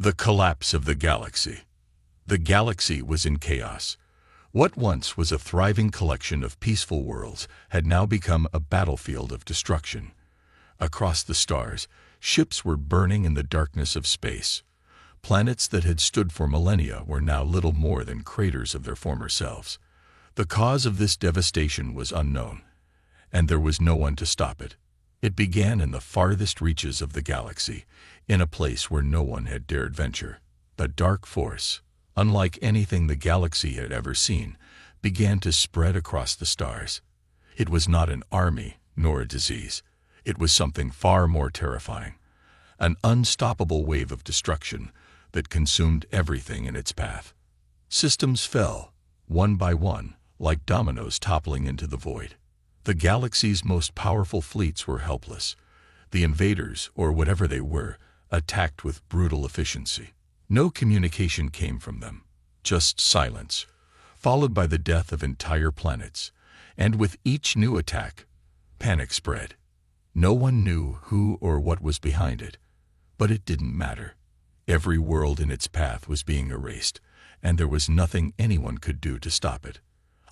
The collapse of the galaxy. The galaxy was in chaos. What once was a thriving collection of peaceful worlds had now become a battlefield of destruction. Across the stars, ships were burning in the darkness of space. Planets that had stood for millennia were now little more than craters of their former selves. The cause of this devastation was unknown, and there was no one to stop it. It began in the farthest reaches of the galaxy, in a place where no one had dared venture. A dark force, unlike anything the galaxy had ever seen, began to spread across the stars. It was not an army nor a disease. It was something far more terrifying, an unstoppable wave of destruction that consumed everything in its path. Systems fell, one by one, like dominoes toppling into the void. The galaxy's most powerful fleets were helpless. The invaders, or whatever they were, attacked with brutal efficiency. No communication came from them, just silence, followed by the death of entire planets. And with each new attack, panic spread. No one knew who or what was behind it, but it didn't matter. Every world in its path was being erased, and there was nothing anyone could do to stop it.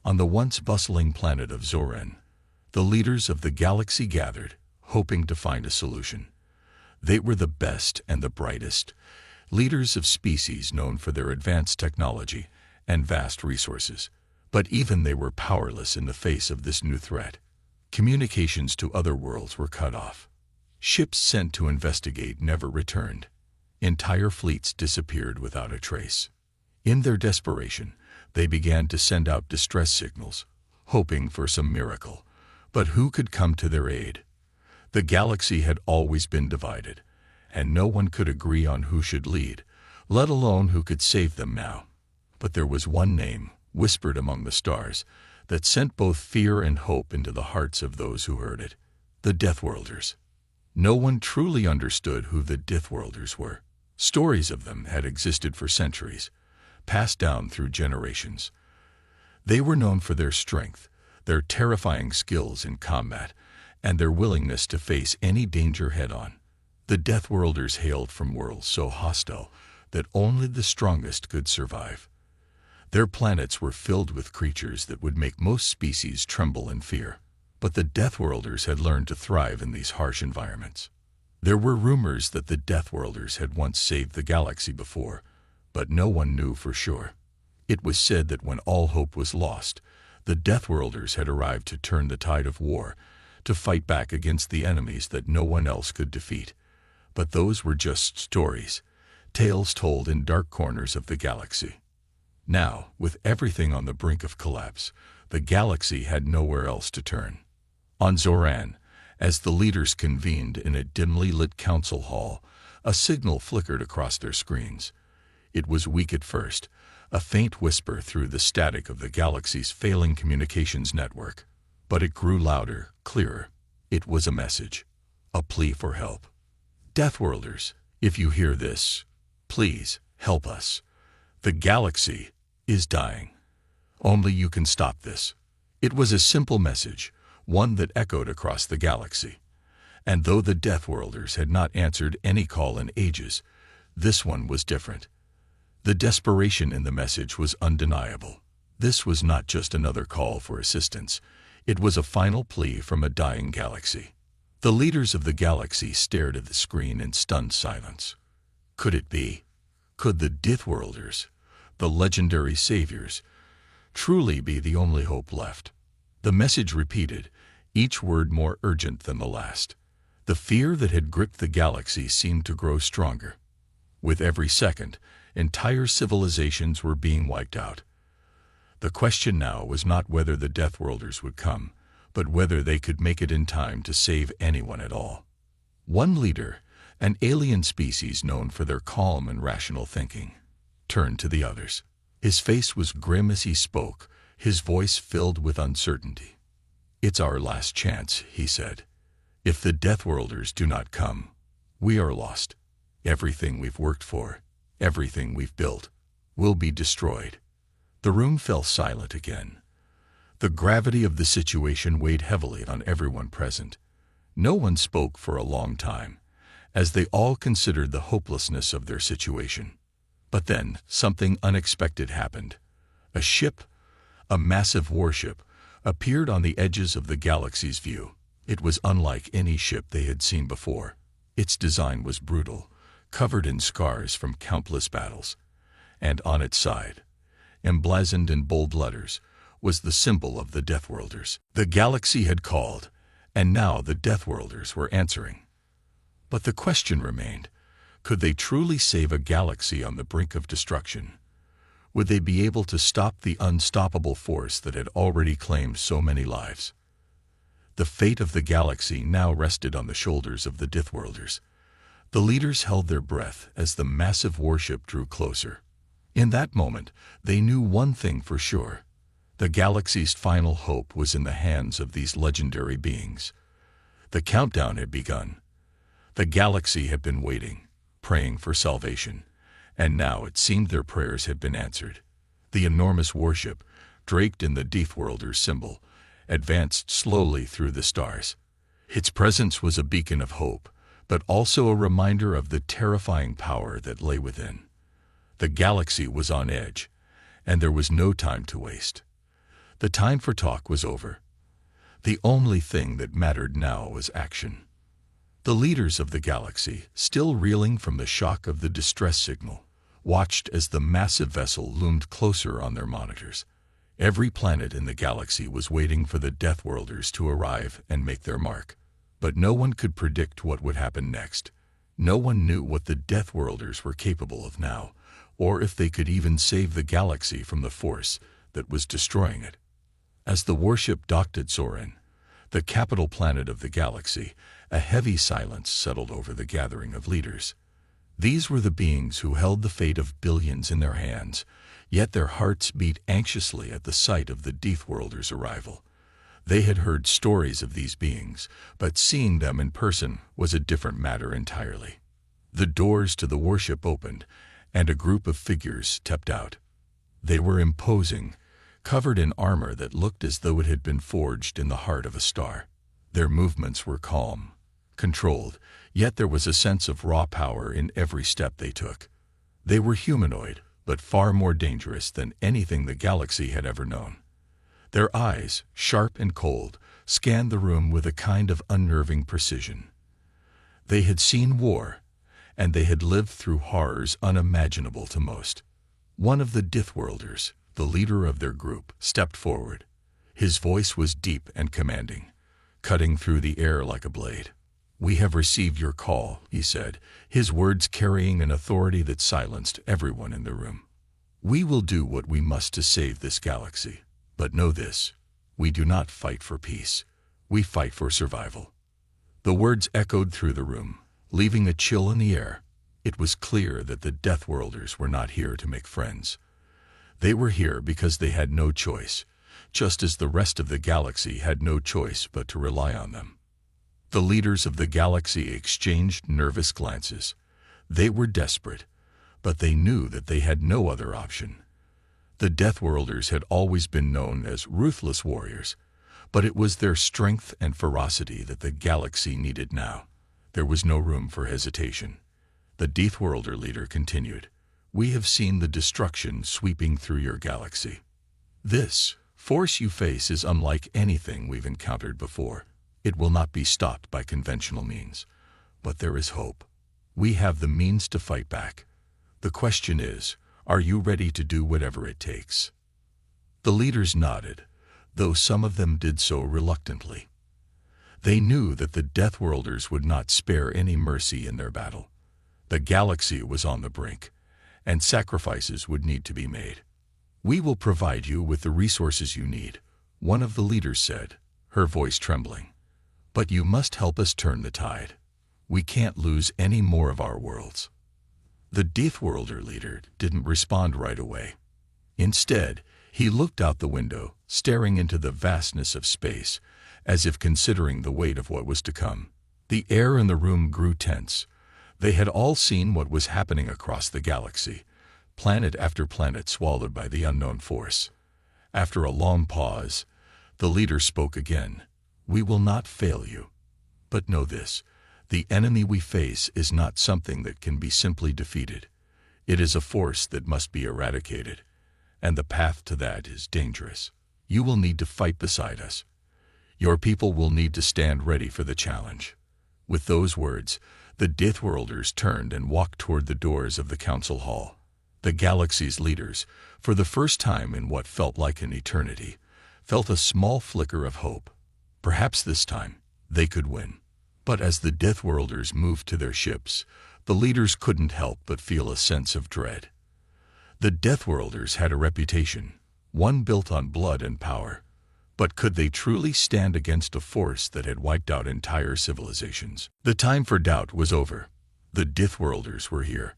On the once bustling planet of Zoran, the leaders of the galaxy gathered, hoping to find a solution. They were the best and the brightest, leaders of species known for their advanced technology and vast resources. But even they were powerless in the face of this new threat. Communications to other worlds were cut off. Ships sent to investigate never returned. Entire fleets disappeared without a trace. In their desperation, they began to send out distress signals, hoping for some miracle. But who could come to their aid? The galaxy had always been divided, and no one could agree on who should lead, let alone who could save them now. But there was one name, whispered among the stars, that sent both fear and hope into the hearts of those who heard it: the Deathworlders. No one truly understood who the Deathworlders were. Stories of them had existed for centuries, passed down through generations. They were known for their strength, their terrifying skills in combat, and their willingness to face any danger head-on. The Deathworlders hailed from worlds so hostile that only the strongest could survive. Their planets were filled with creatures that would make most species tremble in fear. But the Deathworlders had learned to thrive in these harsh environments. There were rumors that the Deathworlders had once saved the galaxy before, but no one knew for sure. It was said that when all hope was lost, the Deathworlders had arrived to turn the tide of war, to fight back against the enemies that no one else could defeat. But those were just stories, tales told in dark corners of the galaxy. Now, with everything on the brink of collapse, the galaxy had nowhere else to turn. On Zoran, as the leaders convened in a dimly lit council hall, a signal flickered across their screens. It was weak at first, a faint whisper through the static of the galaxy's failing communications network. But it grew louder, clearer. It was a message, a plea for help. Deathworlders, if you hear this, please help us. The galaxy is dying. Only you can stop this. It was a simple message, one that echoed across the galaxy. And though the Deathworlders had not answered any call in ages, this one was different. The desperation in the message was undeniable. This was not just another call for assistance. It was a final plea from a dying galaxy. The leaders of the galaxy stared at the screen in stunned silence. Could it be? Could the Deathworlders, the legendary saviors, truly be the only hope left? The message repeated, each word more urgent than the last. The fear that had gripped the galaxy seemed to grow stronger. With every second, entire civilizations were being wiped out. The question now was not whether the Deathworlders would come, but whether they could make it in time to save anyone at all. One leader, an alien species known for their calm and rational thinking, turned to the others. His face was grim as he spoke, his voice filled with uncertainty. "It's our last chance," he said. "If the Deathworlders do not come, we are lost. Everything we've worked for, everything we've built, will be destroyed." The room fell silent again. The gravity of the situation weighed heavily on everyone present. No one spoke for a long time, as they all considered the hopelessness of their situation. But then, something unexpected happened. A ship, a massive warship, appeared on the edges of the galaxy's view. It was unlike any ship they had seen before. Its design was brutal, covered in scars from countless battles. And on its side, emblazoned in bold letters, was the symbol of the Deathworlders. The galaxy had called, and now the Deathworlders were answering. But the question remained, could they truly save a galaxy on the brink of destruction? Would they be able to stop the unstoppable force that had already claimed so many lives? The fate of the galaxy now rested on the shoulders of the Deathworlders. The leaders held their breath as the massive warship drew closer. In that moment, they knew one thing for sure. The galaxy's final hope was in the hands of these legendary beings. The countdown had begun. The galaxy had been waiting, praying for salvation, and now it seemed their prayers had been answered. The enormous warship, draped in the Deathworlders symbol, advanced slowly through the stars. Its presence was a beacon of hope, but also a reminder of the terrifying power that lay within. The galaxy was on edge, and there was no time to waste. The time for talk was over. The only thing that mattered now was action. The leaders of the galaxy, still reeling from the shock of the distress signal, watched as the massive vessel loomed closer on their monitors. Every planet in the galaxy was waiting for the Deathworlders to arrive and make their mark. But no one could predict what would happen next. No one knew what the Deathworlders were capable of now, or if they could even save the galaxy from the force that was destroying it. As the warship docked at Soren, the capital planet of the galaxy, a heavy silence settled over the gathering of leaders. These were the beings who held the fate of billions in their hands, yet their hearts beat anxiously at the sight of the Deathworlders' arrival. They had heard stories of these beings, but seeing them in person was a different matter entirely. The doors to the warship opened, and a group of figures stepped out. They were imposing, covered in armor that looked as though it had been forged in the heart of a star. Their movements were calm, controlled, yet there was a sense of raw power in every step they took. They were humanoid, but far more dangerous than anything the galaxy had ever known. Their eyes, sharp and cold, scanned the room with a kind of unnerving precision. They had seen war, and they had lived through horrors unimaginable to most. One of the Deathworlders, the leader of their group, stepped forward. His voice was deep and commanding, cutting through the air like a blade. "We have received your call," he said, his words carrying an authority that silenced everyone in the room. "We will do what we must to save this galaxy. But know this, we do not fight for peace. We fight for survival." The words echoed through the room, leaving a chill in the air. It was clear that the Deathworlders were not here to make friends. They were here because they had no choice, just as the rest of the galaxy had no choice but to rely on them. The leaders of the galaxy exchanged nervous glances. They were desperate, but they knew that they had no other option. The Deathworlders had always been known as ruthless warriors, but it was their strength and ferocity that the galaxy needed now. There was no room for hesitation. The Deathworlder leader continued, "We have seen the destruction sweeping through your galaxy. This force you face is unlike anything we've encountered before. It will not be stopped by conventional means. But there is hope. We have the means to fight back. The question is, are you ready to do whatever it takes?" The leaders nodded, though some of them did so reluctantly. They knew that the Deathworlders would not spare any mercy in their battle. The galaxy was on the brink, and sacrifices would need to be made. "We will provide you with the resources you need," one of the leaders said, her voice trembling. "But you must help us turn the tide. We can't lose any more of our worlds." The Deathworlder leader didn't respond right away. Instead, he looked out the window, staring into the vastness of space, as if considering the weight of what was to come. The air in the room grew tense. They had all seen what was happening across the galaxy, planet after planet swallowed by the unknown force. After a long pause, the leader spoke again. "We will not fail you. But know this, The enemy we face is not something that can be simply defeated. It is a force that must be eradicated, and the path to that is dangerous. You will need to fight beside us. Your people will need to stand ready for the challenge." With those words, the Dithworlders turned and walked toward the doors of the council hall. The galaxy's leaders, for the first time in what felt like an eternity, felt a small flicker of hope. Perhaps this time, they could win. But as the Dithworlders moved to their ships, the leaders couldn't help but feel a sense of dread. The Dithworlders had a reputation, one built on blood and power. But could they truly stand against a force that had wiped out entire civilizations? The time for doubt was over. The Dithworlders were here.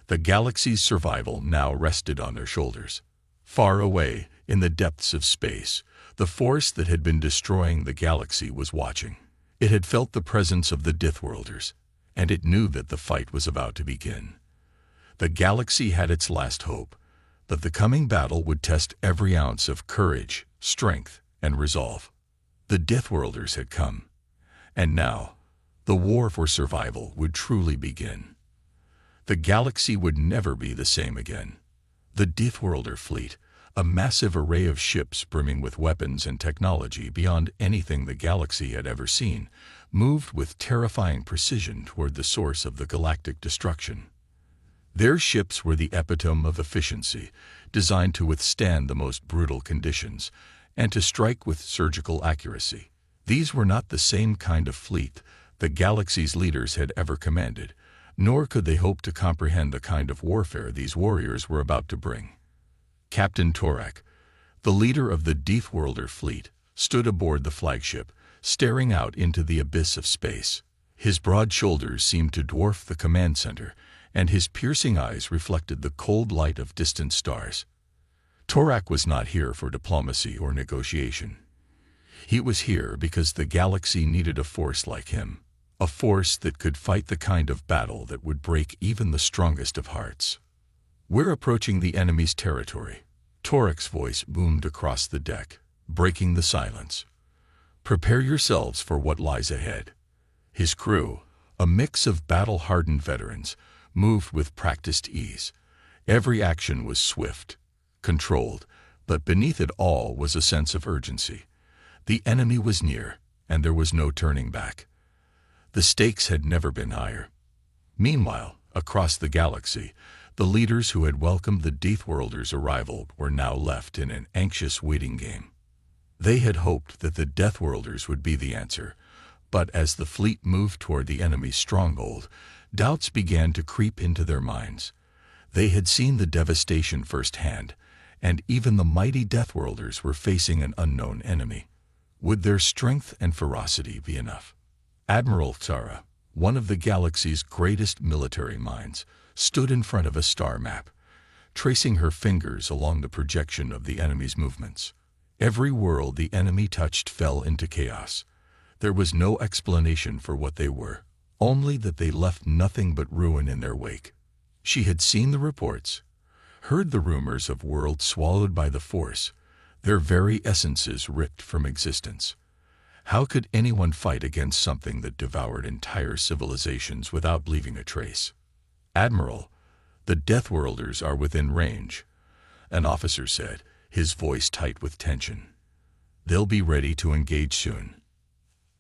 The galaxy's survival now rested on their shoulders. Far away, in the depths of space, the force that had been destroying the galaxy was watching. It had felt the presence of the Dithworlders, and it knew that the fight was about to begin. The galaxy had its last hope, but the coming battle would test every ounce of courage, strength, and resolve. The Dithworlders had come, and now, the war for survival would truly begin. The galaxy would never be the same again. The Dithworlder fleet, a massive array of ships brimming with weapons and technology beyond anything the galaxy had ever seen, moved with terrifying precision toward the source of the galactic destruction. Their ships were the epitome of efficiency, designed to withstand the most brutal conditions, and to strike with surgical accuracy. These were not the same kind of fleet the galaxy's leaders had ever commanded, nor could they hope to comprehend the kind of warfare these warriors were about to bring. Captain Torak, the leader of the Dithworlder fleet, stood aboard the flagship, staring out into the abyss of space. His broad shoulders seemed to dwarf the command center, and his piercing eyes reflected the cold light of distant stars. Torak was not here for diplomacy or negotiation. He was here because the galaxy needed a force like him, a force that could fight the kind of battle that would break even the strongest of hearts. "We're approaching the enemy's territory," Torak's voice boomed across the deck, breaking the silence. "Prepare yourselves for what lies ahead." His crew, a mix of battle-hardened veterans, moved with practiced ease. Every action was swift, controlled, but beneath it all was a sense of urgency. The enemy was near, and there was no turning back. The stakes had never been higher. Meanwhile, across the galaxy, the leaders who had welcomed the Dithworlders' arrival were now left in an anxious waiting game. They had hoped that the Dithworlders would be the answer, but as the fleet moved toward the enemy's stronghold, doubts began to creep into their minds. They had seen the devastation firsthand, and even the mighty Dithworlders were facing an unknown enemy. Would their strength and ferocity be enough? Admiral Tara, one of the galaxy's greatest military minds, stood in front of a star map, tracing her fingers along the projection of the enemy's movements. Every world the enemy touched fell into chaos. There was no explanation for what they were, only that they left nothing but ruin in their wake. She had seen the reports, heard the rumors of worlds swallowed by the force, their very essences ripped from existence. How could anyone fight against something that devoured entire civilizations without leaving a trace? "Admiral, the Dithworlders are within range," an officer said, his voice tight with tension. "They'll be ready to engage soon."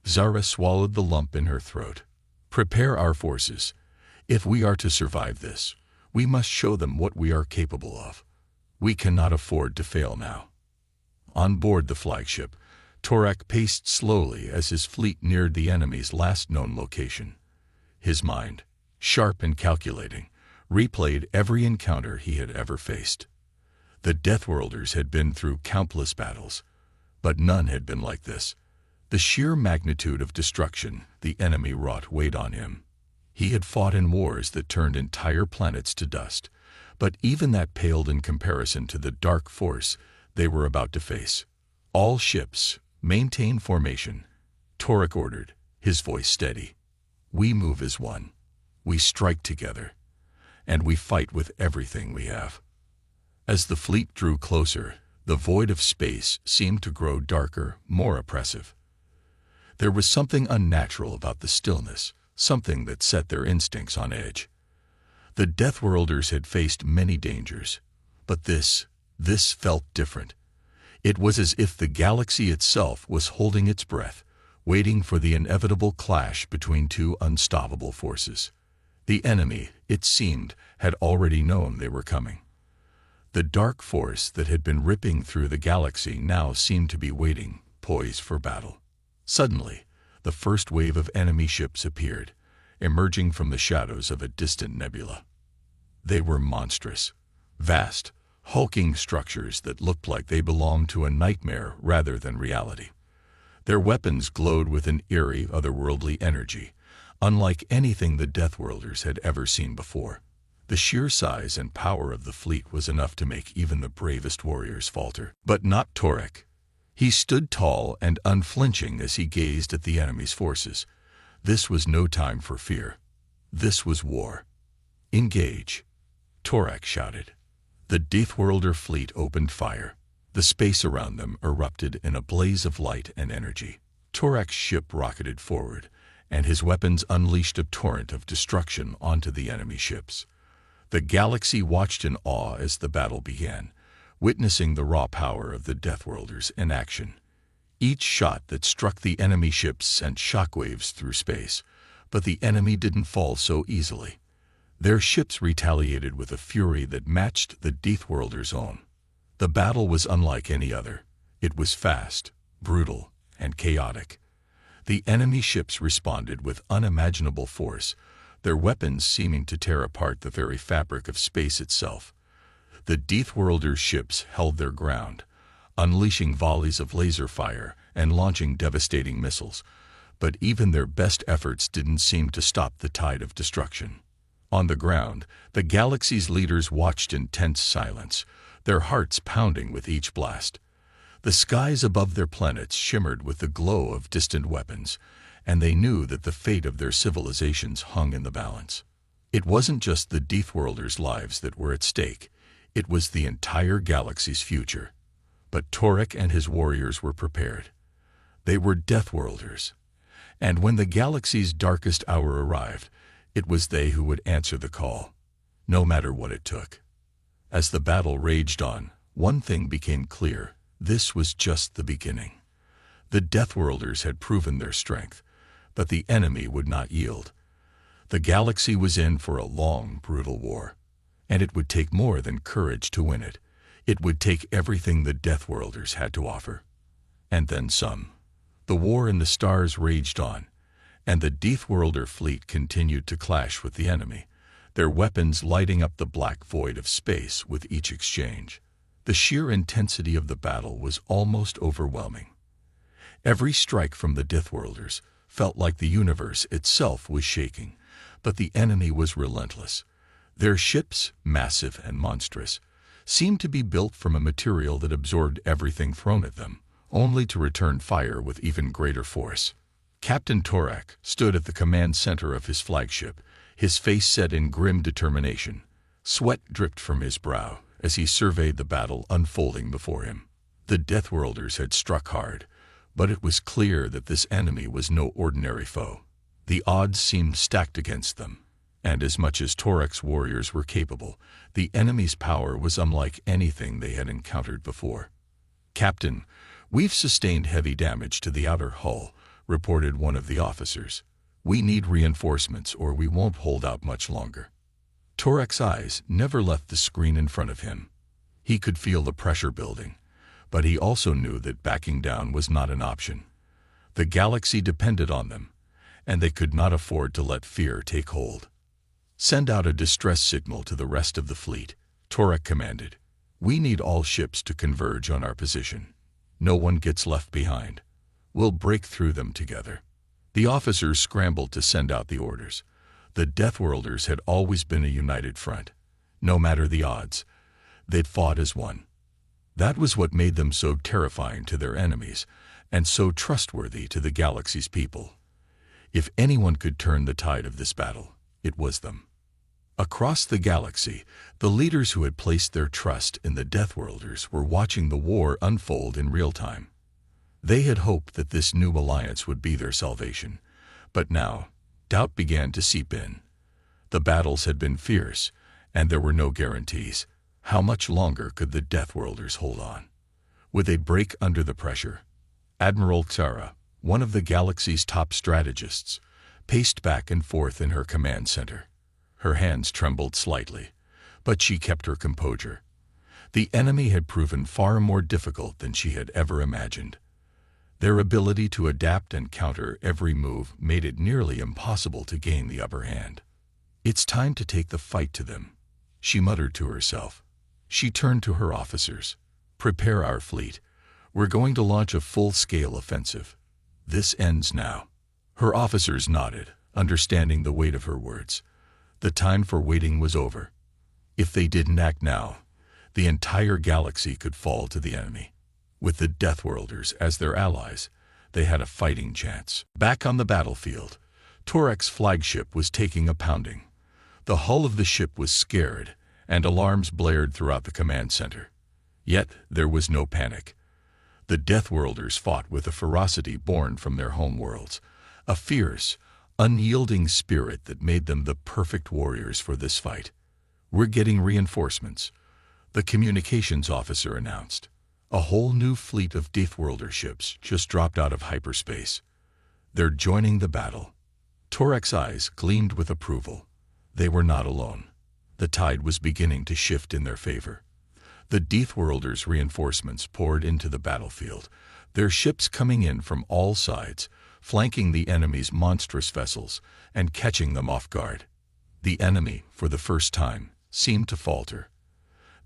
Zara swallowed the lump in her throat. "Prepare our forces. If we are to survive this, we must show them what we are capable of. We cannot afford to fail now." On board the flagship, Torak paced slowly as his fleet neared the enemy's last known location. His mind, sharp and calculating, replayed every encounter he had ever faced. The Dithworlders had been through countless battles, but none had been like this. The sheer magnitude of destruction the enemy wrought weighed on him. He had fought in wars that turned entire planets to dust, but even that paled in comparison to the dark force they were about to face. "All ships, maintain formation," Torak ordered, his voice steady. "We move as one. We strike together. And we fight with everything we have." As the fleet drew closer, the void of space seemed to grow darker, more oppressive. There was something unnatural about the stillness, something that set their instincts on edge. The Deathworlders had faced many dangers, but this felt different. It was as if the galaxy itself was holding its breath, waiting for the inevitable clash between two unstoppable forces. The enemy, it seemed, had already known they were coming. The dark force that had been ripping through the galaxy now seemed to be waiting, poised for battle. Suddenly, the first wave of enemy ships appeared, emerging from the shadows of a distant nebula. They were monstrous, vast, hulking structures that looked like they belonged to a nightmare rather than reality. Their weapons glowed with an eerie, otherworldly energy, unlike anything the Deathworlders had ever seen before. The sheer size and power of the fleet was enough to make even the bravest warriors falter. But not Torek. He stood tall and unflinching as he gazed at the enemy's forces. This was no time for fear. This was war. "Engage," Torek shouted. The Deathworlder fleet opened fire. The space around them erupted in a blaze of light and energy. Torek's ship rocketed forward, and his weapons unleashed a torrent of destruction onto the enemy ships. The galaxy watched in awe as the battle began, witnessing the raw power of the Deathworlders in action. Each shot that struck the enemy ships sent shockwaves through space, but the enemy didn't fall so easily. Their ships retaliated with a fury that matched the Deathworlders' own. The battle was unlike any other. It was fast, brutal, and chaotic. The enemy ships responded with unimaginable force, their weapons seeming to tear apart the very fabric of space itself. The Deathworlders' ships held their ground, unleashing volleys of laser fire and launching devastating missiles, but even their best efforts didn't seem to stop the tide of destruction. On the ground, the galaxy's leaders watched in tense silence, their hearts pounding with each blast. The skies above their planets shimmered with the glow of distant weapons, and they knew that the fate of their civilizations hung in the balance. It wasn't just the Deathworlders' lives that were at stake, it was the entire galaxy's future. But Torek and his warriors were prepared. They were Deathworlders, and when the galaxy's darkest hour arrived, it was they who would answer the call, no matter what it took. As the battle raged on, one thing became clear: this was just the beginning. The Deathworlders had proven their strength, but the enemy would not yield. The galaxy was in for a long, brutal war, and it would take more than courage to win it. It would take everything the Deathworlders had to offer. And then some. The war in the stars raged on, and the Deathworlder fleet continued to clash with the enemy, their weapons lighting up the black void of space with each exchange. The sheer intensity of the battle was almost overwhelming. Every strike from the Deathworlders felt like the universe itself was shaking, but the enemy was relentless. Their ships, massive and monstrous, seemed to be built from a material that absorbed everything thrown at them, only to return fire with even greater force. Captain Torek stood at the command center of his flagship, his face set in grim determination. Sweat dripped from his brow as he surveyed the battle unfolding before him. The Deathworlders had struck hard, but it was clear that this enemy was no ordinary foe. The odds seemed stacked against them, and as much as Torek's warriors were capable, the enemy's power was unlike anything they had encountered before. "Captain, we've sustained heavy damage to the outer hull," reported one of the officers. "We need reinforcements or we won't hold out much longer." Torek's eyes never left the screen in front of him. He could feel the pressure building, but he also knew that backing down was not an option. The galaxy depended on them, and they could not afford to let fear take hold. "Send out a distress signal to the rest of the fleet," Torek commanded. "We need all ships to converge on our position. No one gets left behind. We'll break through them together." The officers scrambled to send out the orders. The Deathworlders had always been a united front. No matter the odds, they'd fought as one. That was what made them so terrifying to their enemies, and so trustworthy to the galaxy's people. If anyone could turn the tide of this battle, it was them. Across the galaxy, the leaders who had placed their trust in the Deathworlders were watching the war unfold in real time. They had hoped that this new alliance would be their salvation, but now, doubt began to seep in. The battles had been fierce, and there were no guarantees. How much longer could the Death Worlders hold on? Would they break under the pressure? Admiral Xara, one of the galaxy's top strategists, paced back and forth in her command center. Her hands trembled slightly, but she kept her composure. The enemy had proven far more difficult than she had ever imagined. Their ability to adapt and counter every move made it nearly impossible to gain the upper hand. "It's time to take the fight to them," she muttered to herself. She turned to her officers. "Prepare our fleet. We're going to launch a full-scale offensive. This ends now." Her officers nodded, understanding the weight of her words. The time for waiting was over. If they didn't act now, the entire galaxy could fall to the enemy. With the Death Worlders as their allies, they had a fighting chance. Back on the battlefield, Torek's flagship was taking a pounding. The hull of the ship was scared, and alarms blared throughout the command center. Yet there was no panic. The Death Worlders fought with a ferocity born from their home worlds, a fierce, unyielding spirit that made them the perfect warriors for this fight. "We're getting reinforcements," the communications officer announced. "A whole new fleet of Death Worlder ships just dropped out of hyperspace. They're joining the battle." Torek's eyes gleamed with approval. They were not alone. The tide was beginning to shift in their favor. The Death Worlders' reinforcements poured into the battlefield, their ships coming in from all sides, flanking the enemy's monstrous vessels and catching them off guard. The enemy, for the first time, seemed to falter.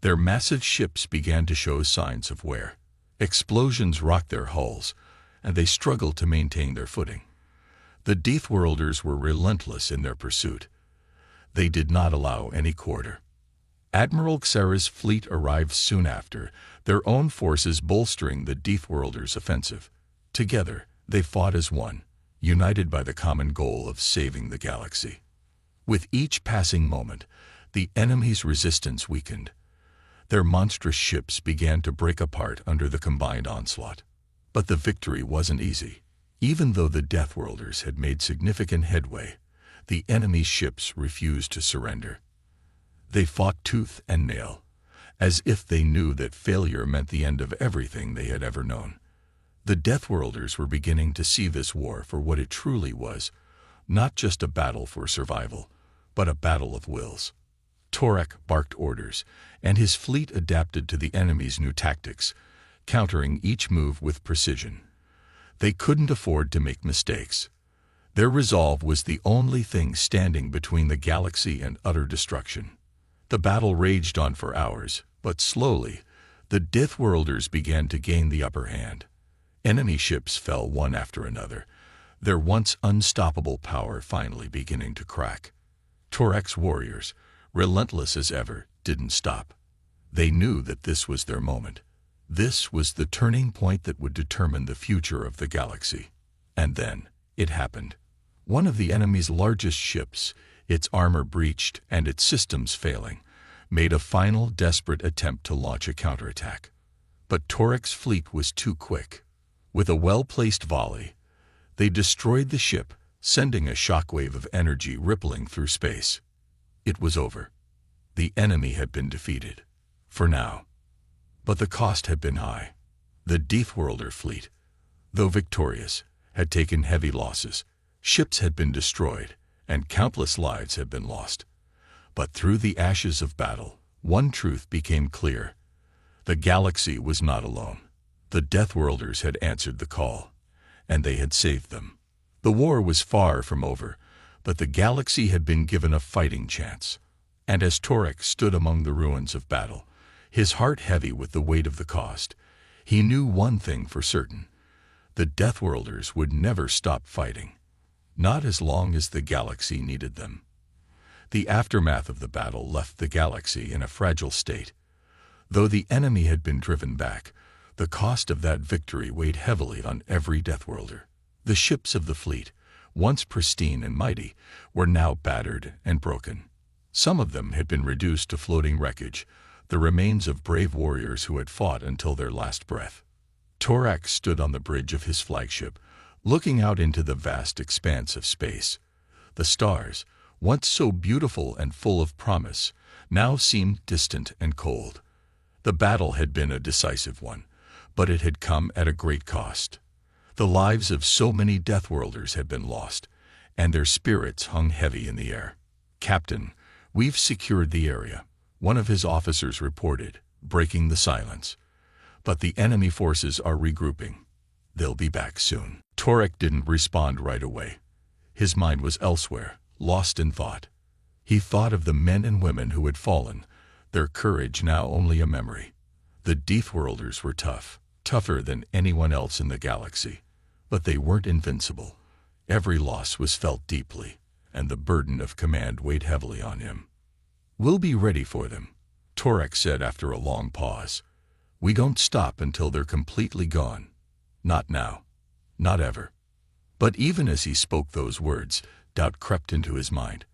Their massive ships began to show signs of wear. Explosions rocked their hulls, and they struggled to maintain their footing. The Death Worlders were relentless in their pursuit. They did not allow any quarter. Admiral Xara's fleet arrived soon after, their own forces bolstering the Death Worlders' offensive. Together, they fought as one, united by the common goal of saving the galaxy. With each passing moment, the enemy's resistance weakened. Their monstrous ships began to break apart under the combined onslaught. But the victory wasn't easy. Even though the Death Worlders had made significant headway, the enemy's ships refused to surrender. They fought tooth and nail, as if they knew that failure meant the end of everything they had ever known. The Death Worlders were beginning to see this war for what it truly was, not just a battle for survival, but a battle of wills. Torek barked orders, and his fleet adapted to the enemy's new tactics, countering each move with precision. They couldn't afford to make mistakes. Their resolve was the only thing standing between the galaxy and utter destruction. The battle raged on for hours, but slowly, the Death Worlders began to gain the upper hand. Enemy ships fell one after another, their once unstoppable power finally beginning to crack. Torek's warriors, relentless as ever, didn't stop. They knew that this was their moment. This was the turning point that would determine the future of the galaxy. And then, it happened. One of the enemy's largest ships, its armor breached and its systems failing, made a final desperate attempt to launch a counterattack. But Torek's fleet was too quick. With a well-placed volley, they destroyed the ship, sending a shockwave of energy rippling through space. It was over. The enemy had been defeated. For now. But the cost had been high. The Death Worlder fleet, though victorious, had taken heavy losses. Ships had been destroyed, and countless lives had been lost. But through the ashes of battle, one truth became clear. The galaxy was not alone. The Death Worlders had answered the call, and they had saved them. The war was far from over, but the galaxy had been given a fighting chance. And as Torek stood among the ruins of battle, his heart heavy with the weight of the cost, he knew one thing for certain. The Death Worlders would never stop fighting. Not as long as the galaxy needed them. The aftermath of the battle left the galaxy in a fragile state. Though the enemy had been driven back, the cost of that victory weighed heavily on every Death Worlder. The ships of the fleet, once pristine and mighty, were now battered and broken. Some of them had been reduced to floating wreckage, the remains of brave warriors who had fought until their last breath. Torek stood on the bridge of his flagship, looking out into the vast expanse of space. The stars, once so beautiful and full of promise, now seemed distant and cold. The battle had been a decisive one, but it had come at a great cost. The lives of so many Deathworlders had been lost, and their spirits hung heavy in the air. "Captain, we've secured the area," one of his officers reported, breaking the silence. "But the enemy forces are regrouping. They'll be back soon." Torek didn't respond right away. His mind was elsewhere, lost in thought. He thought of the men and women who had fallen, their courage now only a memory. The Deathworlders were tough, tougher than anyone else in the galaxy, but they weren't invincible. Every loss was felt deeply, and the burden of command weighed heavily on him. "We'll be ready for them," Torek said after a long pause. "We don't stop until they're completely gone. Not now. Not ever." But even as he spoke those words, doubt crept into his mind.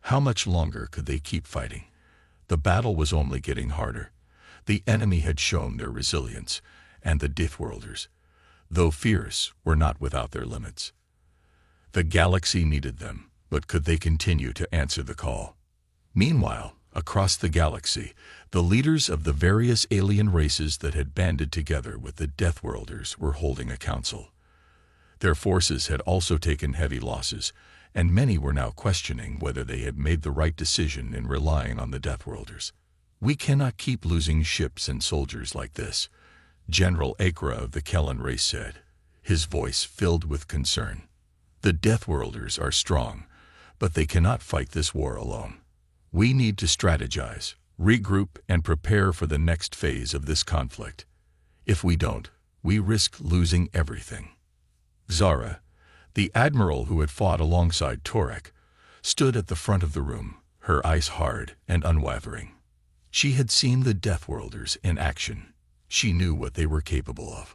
How much longer could they keep fighting? The battle was only getting harder. The enemy had shown their resilience, and the Deathworlders, though fierce, were not without their limits. The galaxy needed them, but could they continue to answer the call? Meanwhile, across the galaxy, the leaders of the various alien races that had banded together with the Deathworlders were holding a council. Their forces had also taken heavy losses, and many were now questioning whether they had made the right decision in relying on the Deathworlders. "We cannot keep losing ships and soldiers like this," General Akra of the Kellan race said, his voice filled with concern. "The Deathworlders are strong, but they cannot fight this war alone. We need to strategize, regroup, and prepare for the next phase of this conflict. If we don't, we risk losing everything." Zara, the admiral who had fought alongside Torek, stood at the front of the room, her eyes hard and unwavering. She had seen the Deathworlders in action. She knew what they were capable of.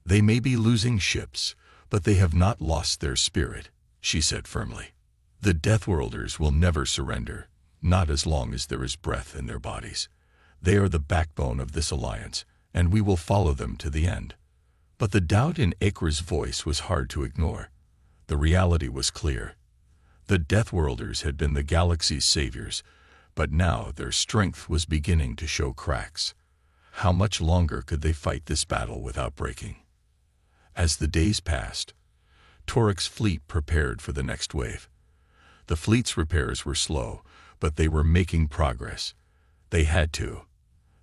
"They may be losing ships, but they have not lost their spirit," she said firmly. "The Deathworlders will never surrender, not as long as there is breath in their bodies. They are the backbone of this alliance, and we will follow them to the end." But the doubt in Akra's voice was hard to ignore. The reality was clear. The Deathworlders had been the galaxy's saviors, but now their strength was beginning to show cracks. How much longer could they fight this battle without breaking? As the days passed, Torek's fleet prepared for the next wave. The fleet's repairs were slow, but they were making progress. They had to.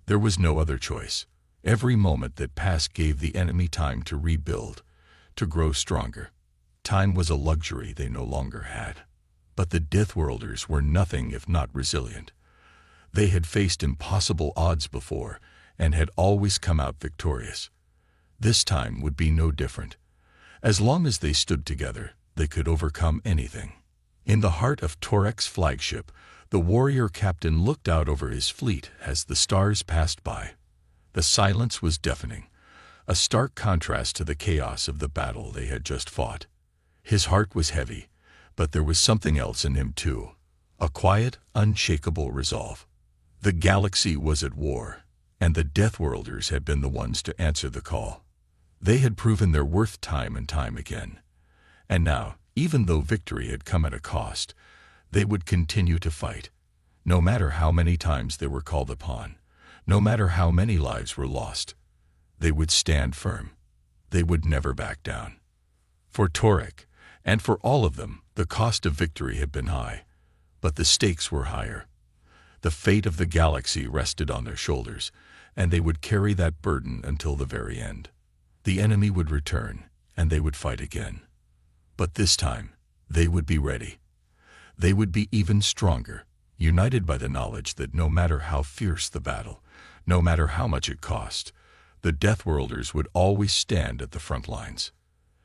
There was no other choice. Every moment that passed gave the enemy time to rebuild, to grow stronger. Time was a luxury they no longer had. But the Deathworlders were nothing if not resilient. They had faced impossible odds before, and had always come out victorious. This time would be no different. As long as they stood together, they could overcome anything. In the heart of Torek's flagship, the warrior captain looked out over his fleet as the stars passed by. The silence was deafening, a stark contrast to the chaos of the battle they had just fought. His heart was heavy, but there was something else in him too, a quiet, unshakable resolve. The galaxy was at war, and the Deathworlders had been the ones to answer the call. They had proven their worth time and time again. And now, even though victory had come at a cost, they would continue to fight, no matter how many times they were called upon. No matter how many lives were lost, they would stand firm. They would never back down. For Torek, and for all of them, the cost of victory had been high, but the stakes were higher. The fate of the galaxy rested on their shoulders, and they would carry that burden until the very end. The enemy would return, and they would fight again. But this time, they would be ready. They would be even stronger, united by the knowledge that no matter how fierce the battle, no matter how much it cost, the Deathworlders would always stand at the front lines.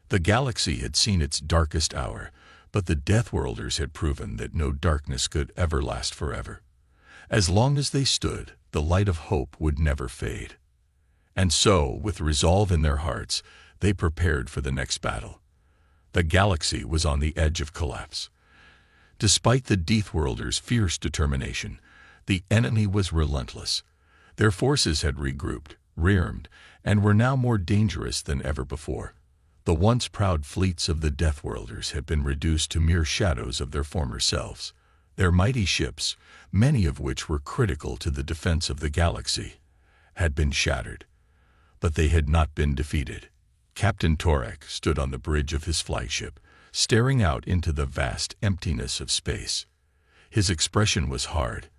The galaxy had seen its darkest hour, but the Deathworlders had proven that no darkness could ever last forever. As long as they stood, the light of hope would never fade. And so, with resolve in their hearts, they prepared for the next battle. The galaxy was on the edge of collapse. Despite the Deathworlders' fierce determination, the enemy was relentless. Their forces had regrouped, rearmed, and were now more dangerous than ever before. The once proud fleets of the Deathworlders had been reduced to mere shadows of their former selves. Their mighty ships, many of which were critical to the defense of the galaxy, had been shattered. But they had not been defeated. Captain Torek stood on the bridge of his flagship, staring out into the vast emptiness of space. His expression was hard,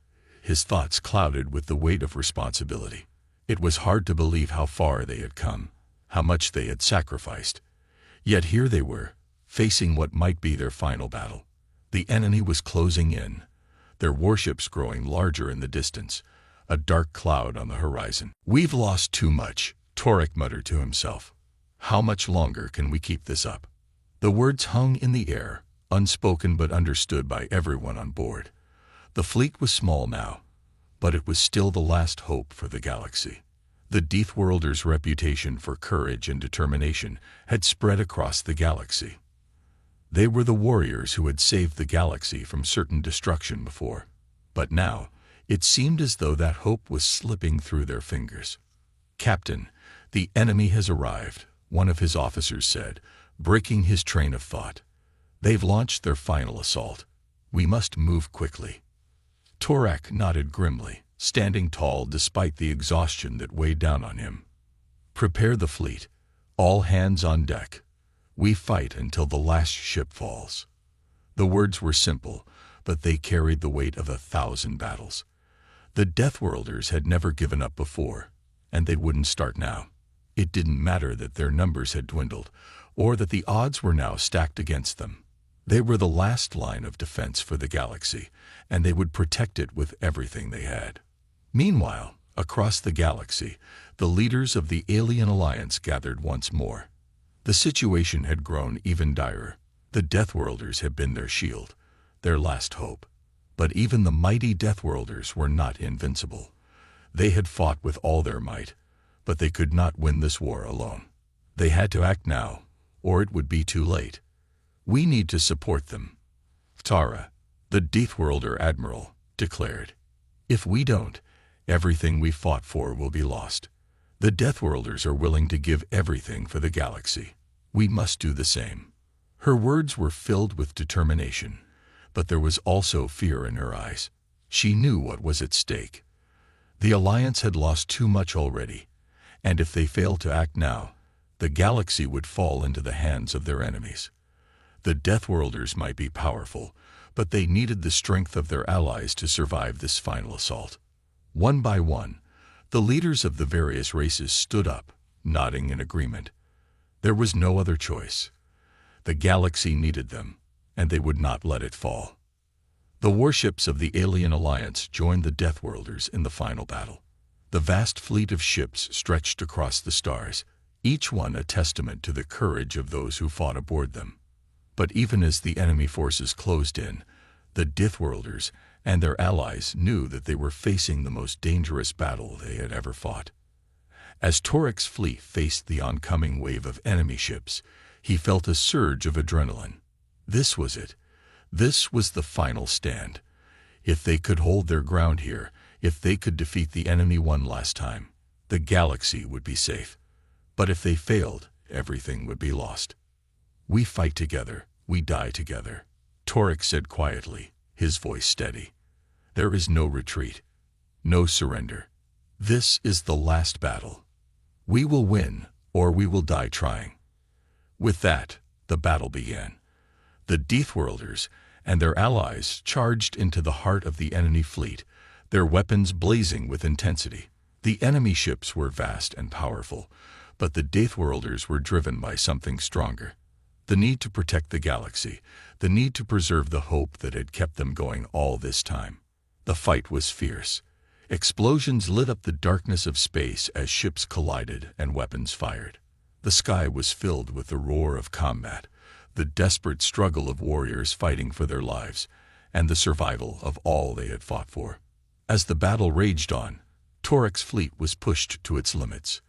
his thoughts clouded with the weight of responsibility. It was hard to believe how far they had come, how much they had sacrificed. Yet here they were, facing what might be their final battle. The enemy was closing in, their warships growing larger in the distance, a dark cloud on the horizon. "We've lost too much," Torek muttered to himself. "How much longer can we keep this up?" The words hung in the air, unspoken but understood by everyone on board. The fleet was small now, but it was still the last hope for the galaxy. The Deathworlders' reputation for courage and determination had spread across the galaxy. They were the warriors who had saved the galaxy from certain destruction before. But now, it seemed as though that hope was slipping through their fingers. "Captain, the enemy has arrived," one of his officers said, breaking his train of thought. "They've launched their final assault. We must move quickly." Torek nodded grimly, standing tall despite the exhaustion that weighed down on him. "Prepare the fleet. All hands on deck. We fight until the last ship falls." The words were simple, but they carried the weight of 1,000 battles. The Deathworlders had never given up before, and they wouldn't start now. It didn't matter that their numbers had dwindled, or that the odds were now stacked against them. They were the last line of defense for the galaxy, and they would protect it with everything they had. Meanwhile, across the galaxy, the leaders of the Alien Alliance gathered once more. The situation had grown even direr. The Deathworlders had been their shield, their last hope. But even the mighty Deathworlders were not invincible. They had fought with all their might, but they could not win this war alone. They had to act now, or it would be too late. "We need to support them," Tara, the Deathworlder admiral, declared. "If we don't, everything we fought for will be lost. The Deathworlders are willing to give everything for the galaxy. We must do the same." Her words were filled with determination, but there was also fear in her eyes. She knew what was at stake. The Alliance had lost too much already, and if they failed to act now, the galaxy would fall into the hands of their enemies. The Deathworlders might be powerful, but they needed the strength of their allies to survive this final assault. One by one, the leaders of the various races stood up, nodding in agreement. There was no other choice. The galaxy needed them, and they would not let it fall. The warships of the Alien Alliance joined the Deathworlders in the final battle. The vast fleet of ships stretched across the stars, each one a testament to the courage of those who fought aboard them. But even as the enemy forces closed in, the Deathworlders and their allies knew that they were facing the most dangerous battle they had ever fought. As Torek's fleet faced the oncoming wave of enemy ships, he felt a surge of adrenaline. This was it. This was the final stand. If they could hold their ground here, if they could defeat the enemy one last time, the galaxy would be safe. But if they failed, everything would be lost. "We fight together, we die together," Torek said quietly, his voice steady. "There is no retreat, no surrender. This is the last battle. We will win, or we will die trying." With that, the battle began. The Deathworlders and their allies charged into the heart of the enemy fleet, their weapons blazing with intensity. The enemy ships were vast and powerful, but the Deathworlders were driven by something stronger. The need to protect the galaxy, the need to preserve the hope that had kept them going all this time. The fight was fierce. Explosions lit up the darkness of space as ships collided and weapons fired. The sky was filled with the roar of combat, the desperate struggle of warriors fighting for their lives, and the survival of all they had fought for. As the battle raged on, Torek's fleet was pushed to its limits.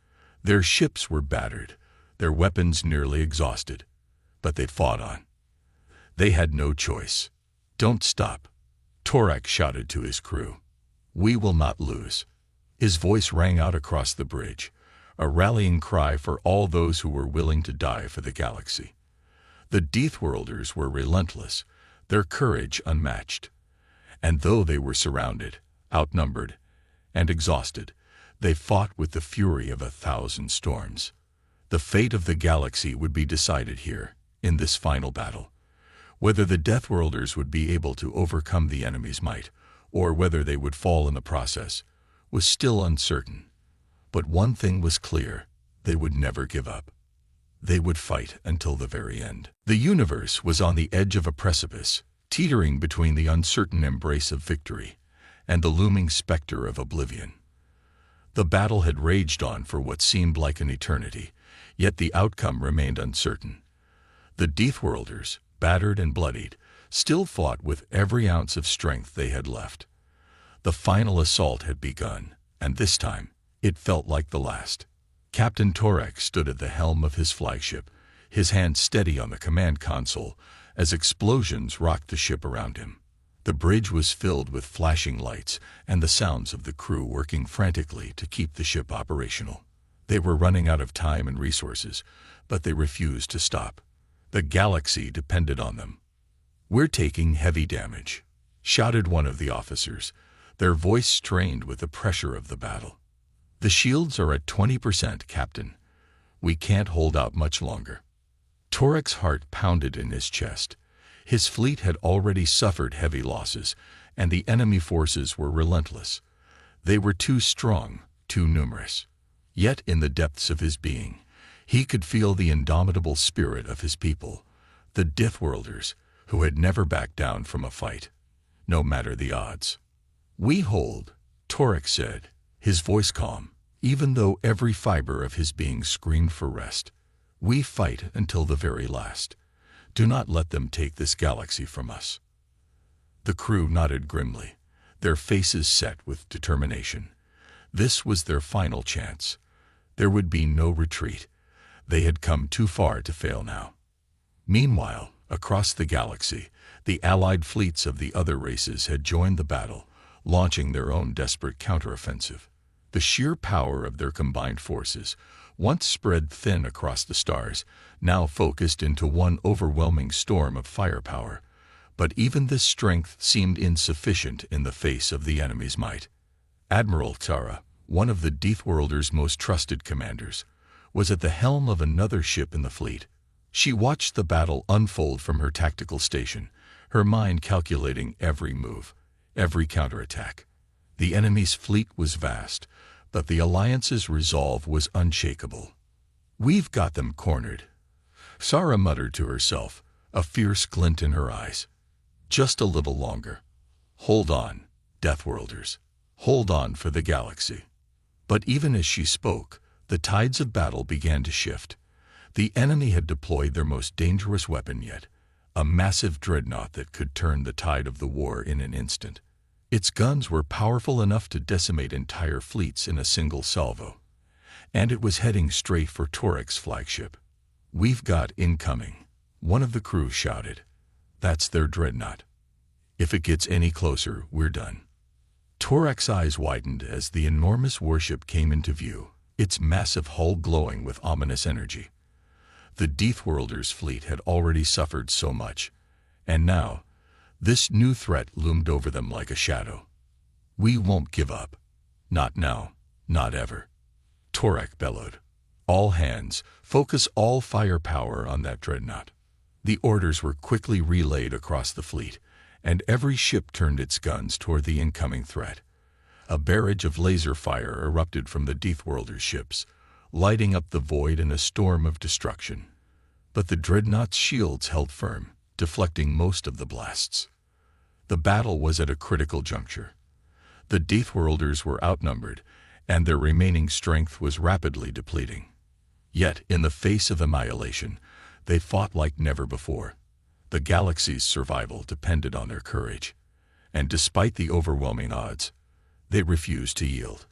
Their ships were battered, their weapons nearly exhausted, but they fought on. They had no choice. "Don't stop," Torek shouted to his crew. "We will not lose." His voice rang out across the bridge, a rallying cry for all those who were willing to die for the galaxy. The Deathworlders were relentless, their courage unmatched. And though they were surrounded, outnumbered, and exhausted, they fought with the fury of 1,000 storms. The fate of the galaxy would be decided here, in this final battle. Whether the Deathworlders would be able to overcome the enemy's might, or whether they would fall in the process, was still uncertain. But one thing was clear: they would never give up. They would fight until the very end. The universe was on the edge of a precipice, teetering between the uncertain embrace of victory and the looming specter of oblivion. The battle had raged on for what seemed like an eternity, yet the outcome remained uncertain. The Deathworlders, battered and bloodied, still fought with every ounce of strength they had left. The final assault had begun, and this time it felt like the last. Captain Torek stood at the helm of his flagship, his hand steady on the command console as explosions rocked the ship around him. The bridge was filled with flashing lights and the sounds of the crew working frantically to keep the ship operational. They were running out of time and resources, but they refused to stop. The galaxy depended on them. "We're taking heavy damage," shouted one of the officers, their voice strained with the pressure of the battle. "The shields are at 20%, Captain. We can't hold out much longer." Torek's heart pounded in his chest. His fleet had already suffered heavy losses, and the enemy forces were relentless. They were too strong, too numerous. Yet in the depths of his being, he could feel the indomitable spirit of his people, the Deathworlders, who had never backed down from a fight, no matter the odds. "We hold," Torek said, his voice calm, even though every fiber of his being screamed for rest. "We fight until the very last. Do not let them take this galaxy from us." The crew nodded grimly, their faces set with determination. This was their final chance. There would be no retreat. They had come too far to fail now. Meanwhile, across the galaxy, the allied fleets of the other races had joined the battle, launching their own desperate counteroffensive. The sheer power of their combined forces, once spread thin across the stars, now focused into one overwhelming storm of firepower. But even this strength seemed insufficient in the face of the enemy's might. Admiral Tara, one of the Deathworlders' most trusted commanders, was at the helm of another ship in the fleet. She watched the battle unfold from her tactical station, her mind calculating every move, every counterattack. The enemy's fleet was vast, but the Alliance's resolve was unshakable. "We've got them cornered," Sarah muttered to herself, a fierce glint in her eyes. "Just a little longer. Hold on, Deathworlders. Hold on for the galaxy." But even as she spoke, the tides of battle began to shift. The enemy had deployed their most dangerous weapon yet, a massive dreadnought that could turn the tide of the war in an instant. Its guns were powerful enough to decimate entire fleets in a single salvo, and it was heading straight for Torek's flagship. "We've got incoming," one of the crew shouted. "That's their dreadnought. If it gets any closer, we're done." Torek's eyes widened as the enormous warship came into view, its massive hull glowing with ominous energy. The Deathworlders' fleet had already suffered so much, and now this new threat loomed over them like a shadow. "We won't give up. Not now, not ever," Torek bellowed. "All hands, focus all firepower on that dreadnought." The orders were quickly relayed across the fleet, and every ship turned its guns toward the incoming threat. A barrage of laser fire erupted from the Deathworlders' ships, lighting up the void in a storm of destruction. But the dreadnought's shields held firm, deflecting most of the blasts. The battle was at a critical juncture. The Deathworlders were outnumbered, and their remaining strength was rapidly depleting. Yet, in the face of annihilation, they fought like never before. The galaxy's survival depended on their courage, and despite the overwhelming odds, they refused to yield.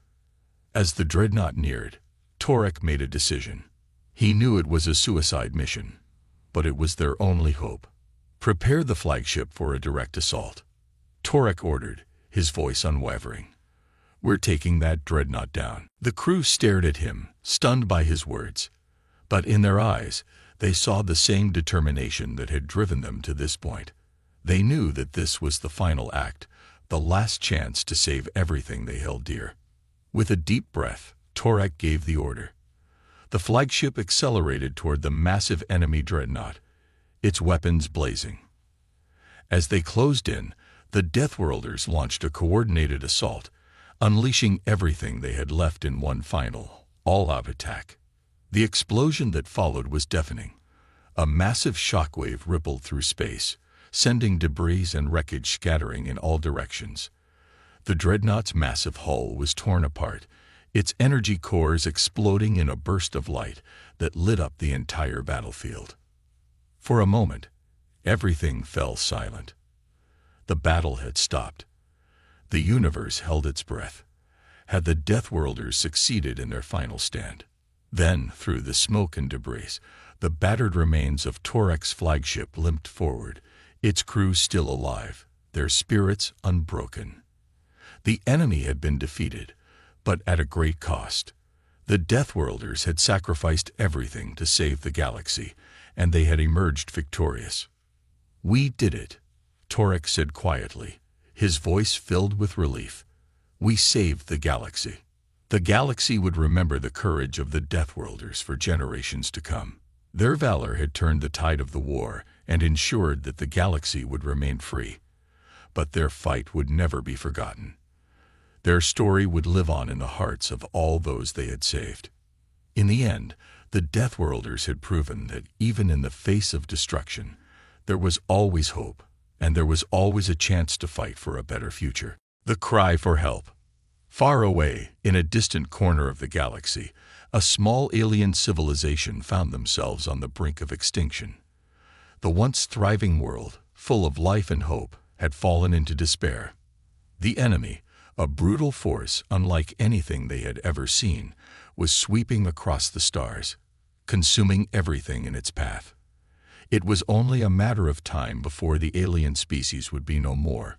As the dreadnought neared, Torek made a decision. He knew it was a suicide mission, but it was their only hope. "Prepare the flagship for a direct assault," Torek ordered, his voice unwavering. "We're taking that dreadnought down." The crew stared at him, stunned by his words. But in their eyes, they saw the same determination that had driven them to this point. They knew that this was the final act, the last chance to save everything they held dear. With a deep breath, Torak gave the order. The flagship accelerated toward the massive enemy dreadnought, its weapons blazing. As they closed in, the Deathworlders launched a coordinated assault, unleashing everything they had left in one final, all-out attack. The explosion that followed was deafening. A massive shockwave rippled through space, sending debris and wreckage scattering in all directions. The dreadnought's massive hull was torn apart, its energy cores exploding in a burst of light that lit up the entire battlefield. For a moment, everything fell silent. The battle had stopped. The universe held its breath. Had the Deathworlders succeeded in their final stand? Then, through the smoke and debris, the battered remains of Torak's flagship limped forward, its crew still alive, their spirits unbroken. The enemy had been defeated, but at a great cost. The Deathworlders had sacrificed everything to save the galaxy, and they had emerged victorious. "We did it," Torak said quietly, his voice filled with relief. "We saved the galaxy." The galaxy would remember the courage of the Deathworlders for generations to come. Their valor had turned the tide of the war and ensured that the galaxy would remain free. But their fight would never be forgotten. Their story would live on in the hearts of all those they had saved. In the end, the Deathworlders had proven that even in the face of destruction, there was always hope, and there was always a chance to fight for a better future. The cry for help. Far away, in a distant corner of the galaxy, a small alien civilization found themselves on the brink of extinction. The once thriving world, full of life and hope, had fallen into despair. The enemy, a brutal force unlike anything they had ever seen, was sweeping across the stars, consuming everything in its path. It was only a matter of time before the alien species would be no more,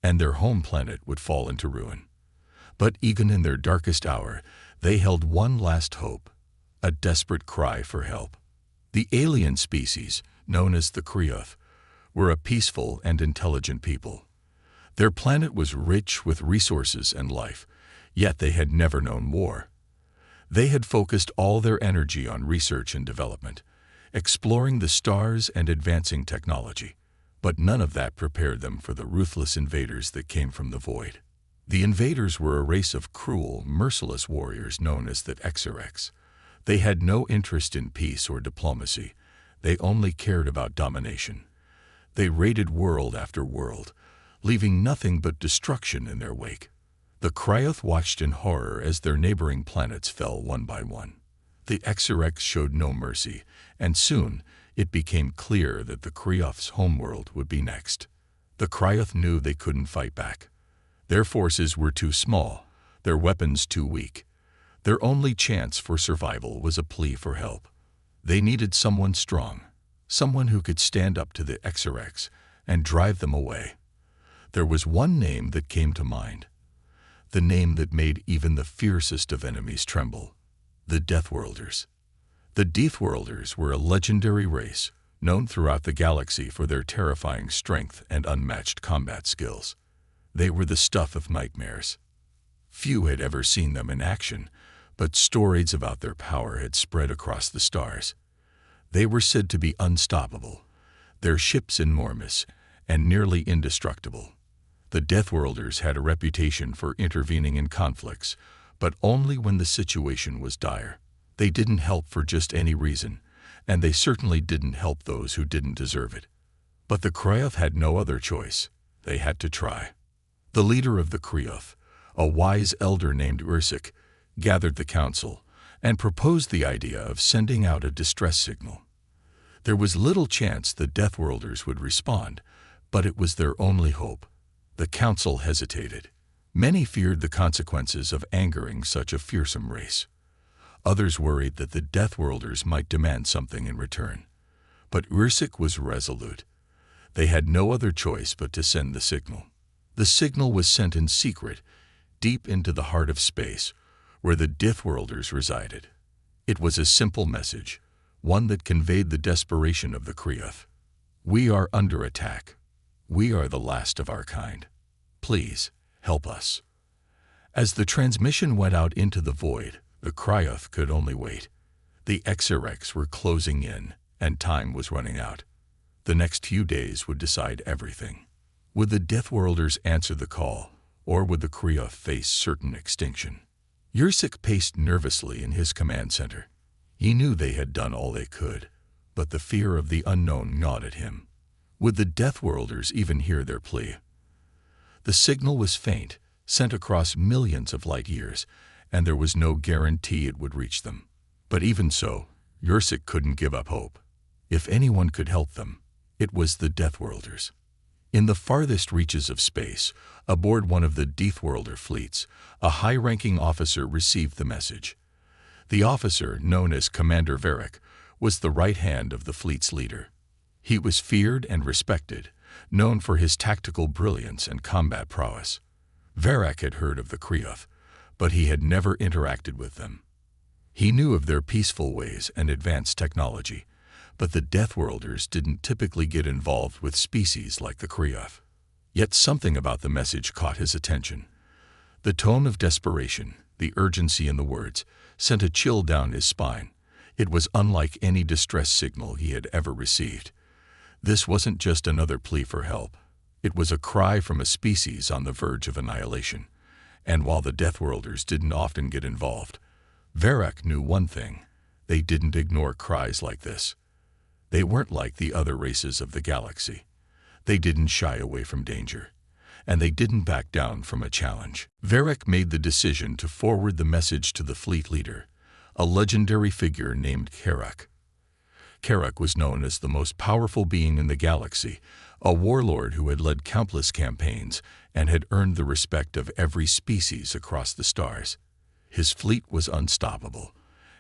and their home planet would fall into ruin. But even in their darkest hour, they held one last hope, a desperate cry for help. The alien species, known as the Krioth, were a peaceful and intelligent people. Their planet was rich with resources and life, yet they had never known war. They had focused all their energy on research and development, exploring the stars and advancing technology, but none of that prepared them for the ruthless invaders that came from the void. The invaders were a race of cruel, merciless warriors known as the Exarchs. They had no interest in peace or diplomacy. They only cared about domination. They raided world after world, leaving nothing but destruction in their wake. The Krioth watched in horror as their neighboring planets fell one by one. The Exarchs showed no mercy, and soon it became clear that the Krioth's homeworld would be next. The Krioth knew they couldn't fight back. Their forces were too small, their weapons too weak. Their only chance for survival was a plea for help. They needed someone strong, someone who could stand up to the Exarchs and drive them away. There was one name that came to mind, the name that made even the fiercest of enemies tremble: the Deathworlders. The Deathworlders were a legendary race, known throughout the galaxy for their terrifying strength and unmatched combat skills. They were the stuff of nightmares. Few had ever seen them in action, but stories about their power had spread across the stars. They were said to be unstoppable, their ships enormous and nearly indestructible. The Deathworlders had a reputation for intervening in conflicts, but only when the situation was dire. They didn't help for just any reason, and they certainly didn't help those who didn't deserve it. But the Krioth had no other choice. They had to try. The leader of the Krioth, a wise elder named Ursic, gathered the council and proposed the idea of sending out a distress signal. There was little chance the Deathworlders would respond, but it was their only hope. The council hesitated. Many feared the consequences of angering such a fearsome race. Others worried that the Deathworlders might demand something in return. But Ursic was resolute. They had no other choice but to send the signal. The signal was sent in secret, deep into the heart of space, where the Dithworlders resided. It was a simple message, one that conveyed the desperation of the Kriyoth. We are under attack. We are the last of our kind. Please, help us. As the transmission went out into the void, the Kriyoth could only wait. The HFYs were closing in, and time was running out. The next few days would decide everything. Would the Dithworlders answer the call, or would the Kriyoth face certain extinction? Yursik paced nervously in his command center. He knew they had done all they could, but the fear of the unknown gnawed at him. Would the Dithworlders even hear their plea? The signal was faint, sent across millions of light years, and there was no guarantee it would reach them. But even so, Yursik couldn't give up hope. If anyone could help them, it was the Dithworlders. In the farthest reaches of space, aboard one of the Dithworlder fleets, a high-ranking officer received the message. The officer, known as Commander Varric, was the right hand of the fleet's leader. He was feared and respected, known for his tactical brilliance and combat prowess. Varric had heard of the Kriyoth, but he had never interacted with them. He knew of their peaceful ways and advanced technology, but the Dithworlders didn't typically get involved with species like the Kriyoth. Yet something about the message caught his attention. The tone of desperation, the urgency in the words, sent a chill down his spine. It was unlike any distress signal he had ever received. This wasn't just another plea for help. It was a cry from a species on the verge of annihilation. And while the Dithworlders didn't often get involved, Varric knew one thing: they didn't ignore cries like this. They weren't like the other races of the galaxy. They didn't shy away from danger, and they didn't back down from a challenge. Varric made the decision to forward the message to the fleet leader, a legendary figure named Karak. Karak was known as the most powerful being in the galaxy, a warlord who had led countless campaigns and had earned the respect of every species across the stars. His fleet was unstoppable,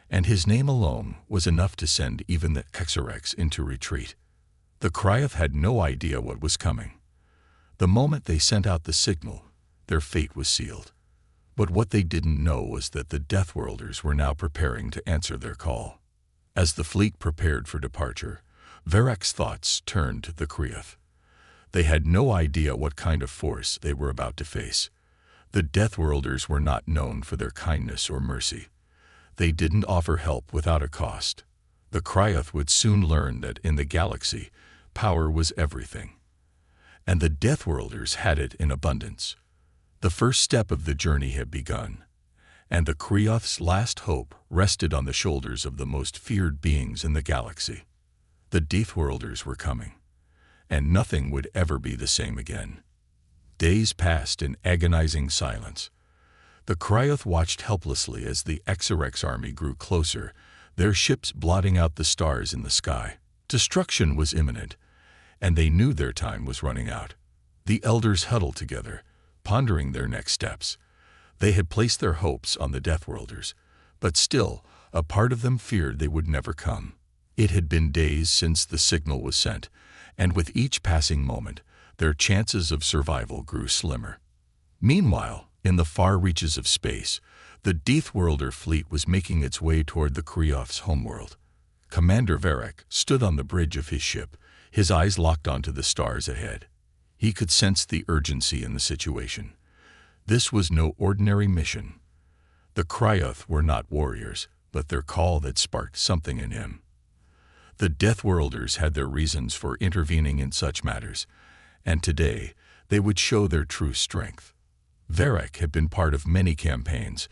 and his name alone was enough to send even the HFYs into retreat. The Kriyoth had no idea what was coming. The moment they sent out the signal, their fate was sealed. But what they didn't know was that the Dithworlders were now preparing to answer their call. As the fleet prepared for departure, Varric's thoughts turned to the Kriyoth. They had no idea what kind of force they were about to face. The Dithworlders were not known for their kindness or mercy. They didn't offer help without a cost. The Kriyoth would soon learn that in the galaxy, power was everything. And the Dithworlders had it in abundance. The first step of the journey had begun, and the Kriyoth's last hope rested on the shoulders of the most feared beings in the galaxy. The Dithworlders were coming, and nothing would ever be the same again. Days passed in agonizing silence. The Kriyoth watched helplessly as the HFY army grew closer, their ships blotting out the stars in the sky. Destruction was imminent, and they knew their time was running out. The elders huddled together, pondering their next steps. They had placed their hopes on the Dithworlders, but still, a part of them feared they would never come. It had been days since the signal was sent, and with each passing moment, their chances of survival grew slimmer. Meanwhile, in the far reaches of space, the Dithworlder fleet was making its way toward the Kriyoth's homeworld. Commander Varric stood on the bridge of his ship, his eyes locked onto the stars ahead. He could sense the urgency in the situation. This was no ordinary mission. The Kriyoth were not warriors, but their call had sparked something in him. The Dithworlders had their reasons for intervening in such matters, and today they would show their true strength. Varric had been part of many campaigns,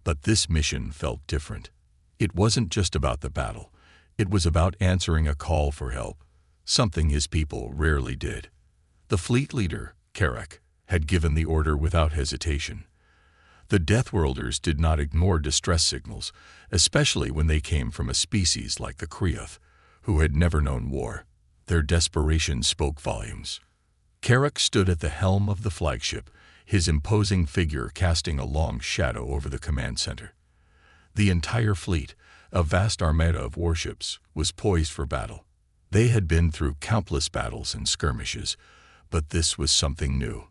but this mission felt different. It wasn't just about the battle. It was about answering a call for help, something his people rarely did. The fleet leader, Karak, had given the order without hesitation. The Dithworlders did not ignore distress signals, especially when they came from a species like the Kriyoth, who had never known war. Their desperation spoke volumes. Karak stood at the helm of the flagship, his imposing figure casting a long shadow over the command center. The entire fleet, a vast armada of warships, was poised for battle. They had been through countless battles and skirmishes, but this was something new.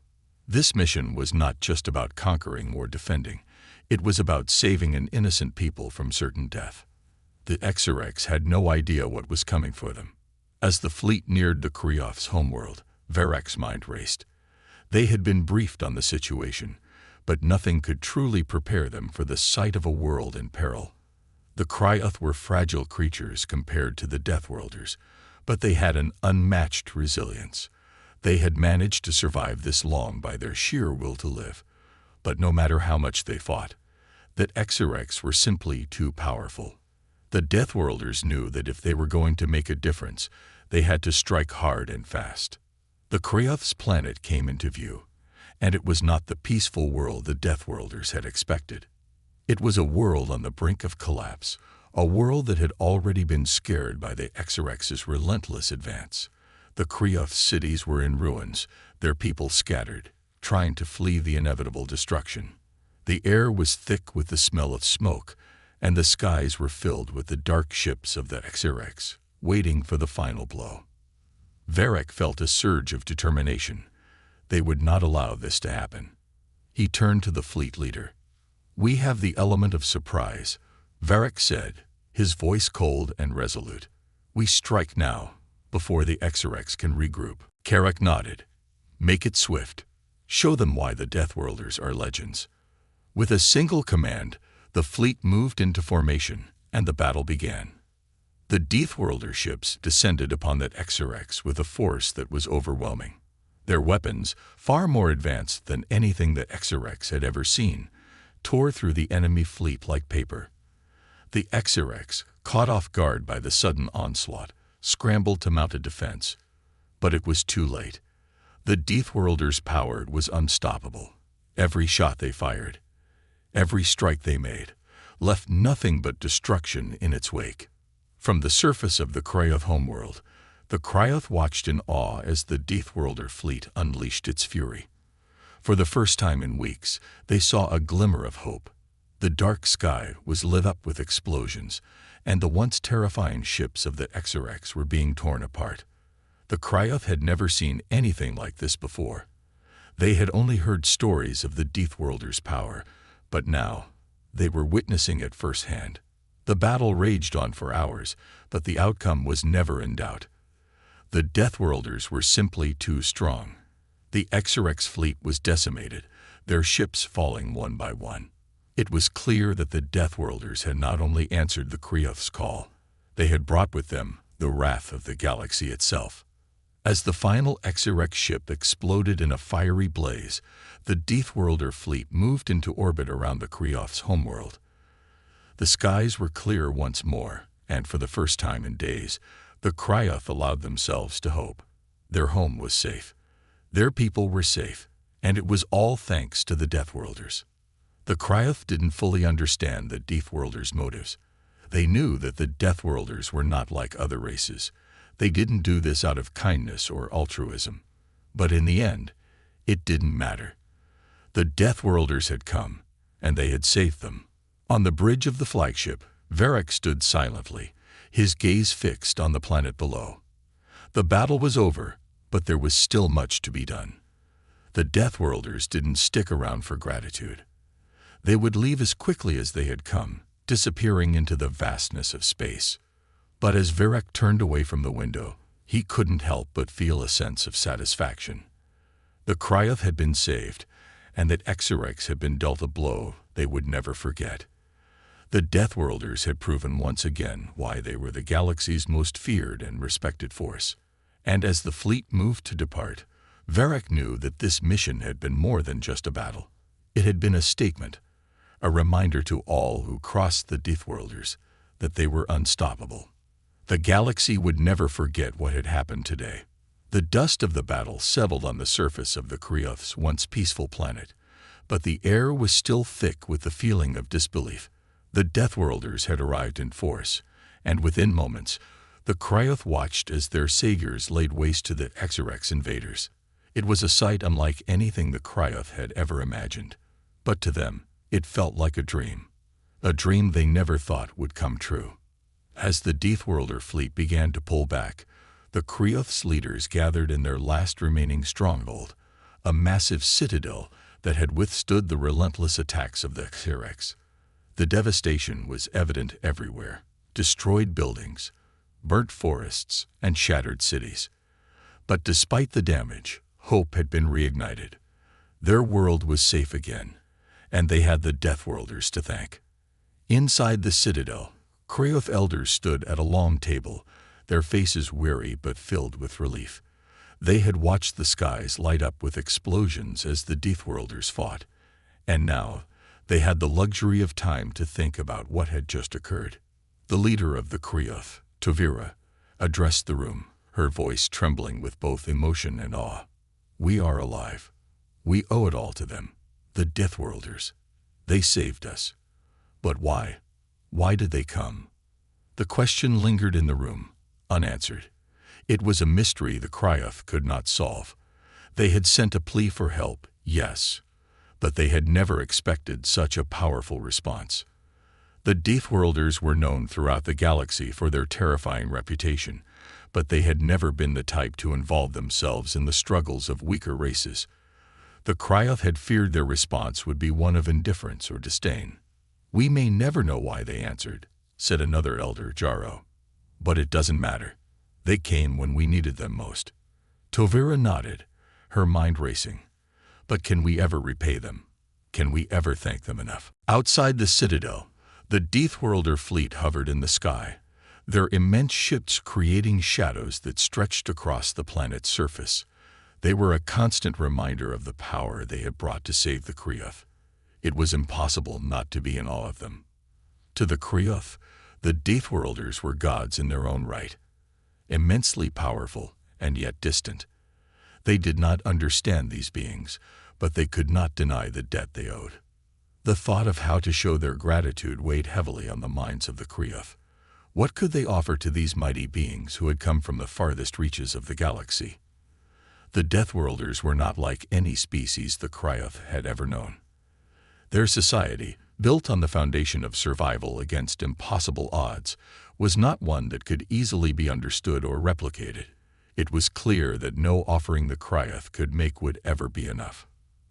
This mission was not just about conquering or defending. It was about saving an innocent people from certain death. The Exarchs had no idea what was coming for them. As the fleet neared the Krioth's homeworld, Varek's mind raced. They had been briefed on the situation, but nothing could truly prepare them for the sight of a world in peril. The Krioth were fragile creatures compared to the Deathworlders, but they had an unmatched resilience. They had managed to survive this long by their sheer will to live. But no matter how much they fought, the Exarchs were simply too powerful. The Deathworlders knew that if they were going to make a difference, they had to strike hard and fast. The Krioth's planet came into view, and it was not the peaceful world the Deathworlders had expected. It was a world on the brink of collapse, a world that had already been scared by the Exarchs' relentless advance. The Krioth cities were in ruins, their people scattered, trying to flee the inevitable destruction. The air was thick with the smell of smoke, and the skies were filled with the dark ships of the Exarchs, waiting for the final blow. Varek felt a surge of determination. They would not allow this to happen. He turned to the fleet leader. "We have the element of surprise," Varek said, his voice cold and resolute. "We strike now, before the Exarchs can regroup." Carrick nodded. "Make it swift. Show them why the Deathworlders are legends." With a single command, the fleet moved into formation, and the battle began. The Deathworlder ships descended upon the Exarchs with a force that was overwhelming. Their weapons, far more advanced than anything the Exarchs had ever seen, tore through the enemy fleet like paper. The Exarchs, caught off guard by the sudden onslaught, scrambled to mount a defense. But it was too late. The Deathworlders' power was unstoppable. Every shot they fired, every strike they made, left nothing but destruction in its wake. From the surface of the Krioth homeworld, the Krioth watched in awe as the Deathworlder fleet unleashed its fury. For the first time in weeks, they saw a glimmer of hope. The dark sky was lit up with explosions, and the once terrifying ships of the Exarchs were being torn apart. The Krioth had never seen anything like this before. They had only heard stories of the Deathworlders' power, but now they were witnessing it firsthand. The battle raged on for hours, but the outcome was never in doubt. The Deathworlders were simply too strong. The Exarchs' fleet was decimated, their ships falling one by one. It was clear that the Deathworlders had not only answered the Krioth's call, they had brought with them the wrath of the galaxy itself. As the final Exarch ship exploded in a fiery blaze, the Deathworlder fleet moved into orbit around the Krioth's homeworld. The skies were clear once more, and for the first time in days, the Krioth allowed themselves to hope. Their home was safe. Their people were safe, and it was all thanks to the Deathworlders. The Krioth didn't fully understand the Deathworlders' motives. They knew that the Deathworlders were not like other races. They didn't do this out of kindness or altruism. But in the end, it didn't matter. The Deathworlders had come, and they had saved them. On the bridge of the flagship, Varek stood silently, his gaze fixed on the planet below. The battle was over, but there was still much to be done. The Deathworlders didn't stick around for gratitude. They would leave as quickly as they had come, disappearing into the vastness of space. But as Varek turned away from the window, he couldn't help but feel a sense of satisfaction. The Krioth had been saved, and that Exarchs had been dealt a blow they would never forget. The Deathworlders had proven once again why they were the galaxy's most feared and respected force. And as the fleet moved to depart, Varek knew that this mission had been more than just a battle. It had been a statement, a reminder to all who crossed the Deathworlders that they were unstoppable. The galaxy would never forget what had happened today. The dust of the battle settled on the surface of the Krioth's once peaceful planet, but the air was still thick with the feeling of disbelief. The Deathworlders had arrived in force, and within moments, the Krioth watched as their saviors laid waste to the Exarchs invaders. It was a sight unlike anything the Krioth had ever imagined. But to them, it felt like a dream they never thought would come true. As the Deathworlder fleet began to pull back, the Krioth's leaders gathered in their last remaining stronghold, a massive citadel that had withstood the relentless attacks of the HFY. The devastation was evident everywhere: destroyed buildings, burnt forests, and shattered cities. But despite the damage, hope had been reignited. Their world was safe again, and they had the Deathworlders to thank. Inside the citadel, Kraoth elders stood at a long table, their faces weary but filled with relief. They had watched the skies light up with explosions as the Deathworlders fought, and now they had the luxury of time to think about what had just occurred. The leader of the Kraoth, Tovira, addressed the room, her voice trembling with both emotion and awe. "We are alive. We owe it all to them, the Deathworlders. They saved us. But why? Why did they come?" The question lingered in the room, unanswered. It was a mystery the Kraoth could not solve. They had sent a plea for help, yes, but they had never expected such a powerful response. The Deathworlders were known throughout the galaxy for their terrifying reputation, but they had never been the type to involve themselves in the struggles of weaker races. The Kraoth had feared their response would be one of indifference or disdain. "We may never know why they answered," said another elder, Jaro. "But it doesn't matter. They came when we needed them most." Tovira nodded, her mind racing. "But can we ever repay them? Can we ever thank them enough?" Outside the citadel, the Deathworlder fleet hovered in the sky, their immense ships creating shadows that stretched across the planet's surface. They were a constant reminder of the power they had brought to save the Kraoth. It was impossible not to be in awe of them. To the Kraoth, the Deathworlders were gods in their own right, immensely powerful and yet distant. They did not understand these beings, but they could not deny the debt they owed. The thought of how to show their gratitude weighed heavily on the minds of the Kraoth. What could they offer to these mighty beings who had come from the farthest reaches of the galaxy? The Deathworlders were not like any species the Kraoth had ever known. Their society, built on the foundation of survival against impossible odds, was not one that could easily be understood or replicated. It was clear that no offering the Kraoth could make would ever be enough.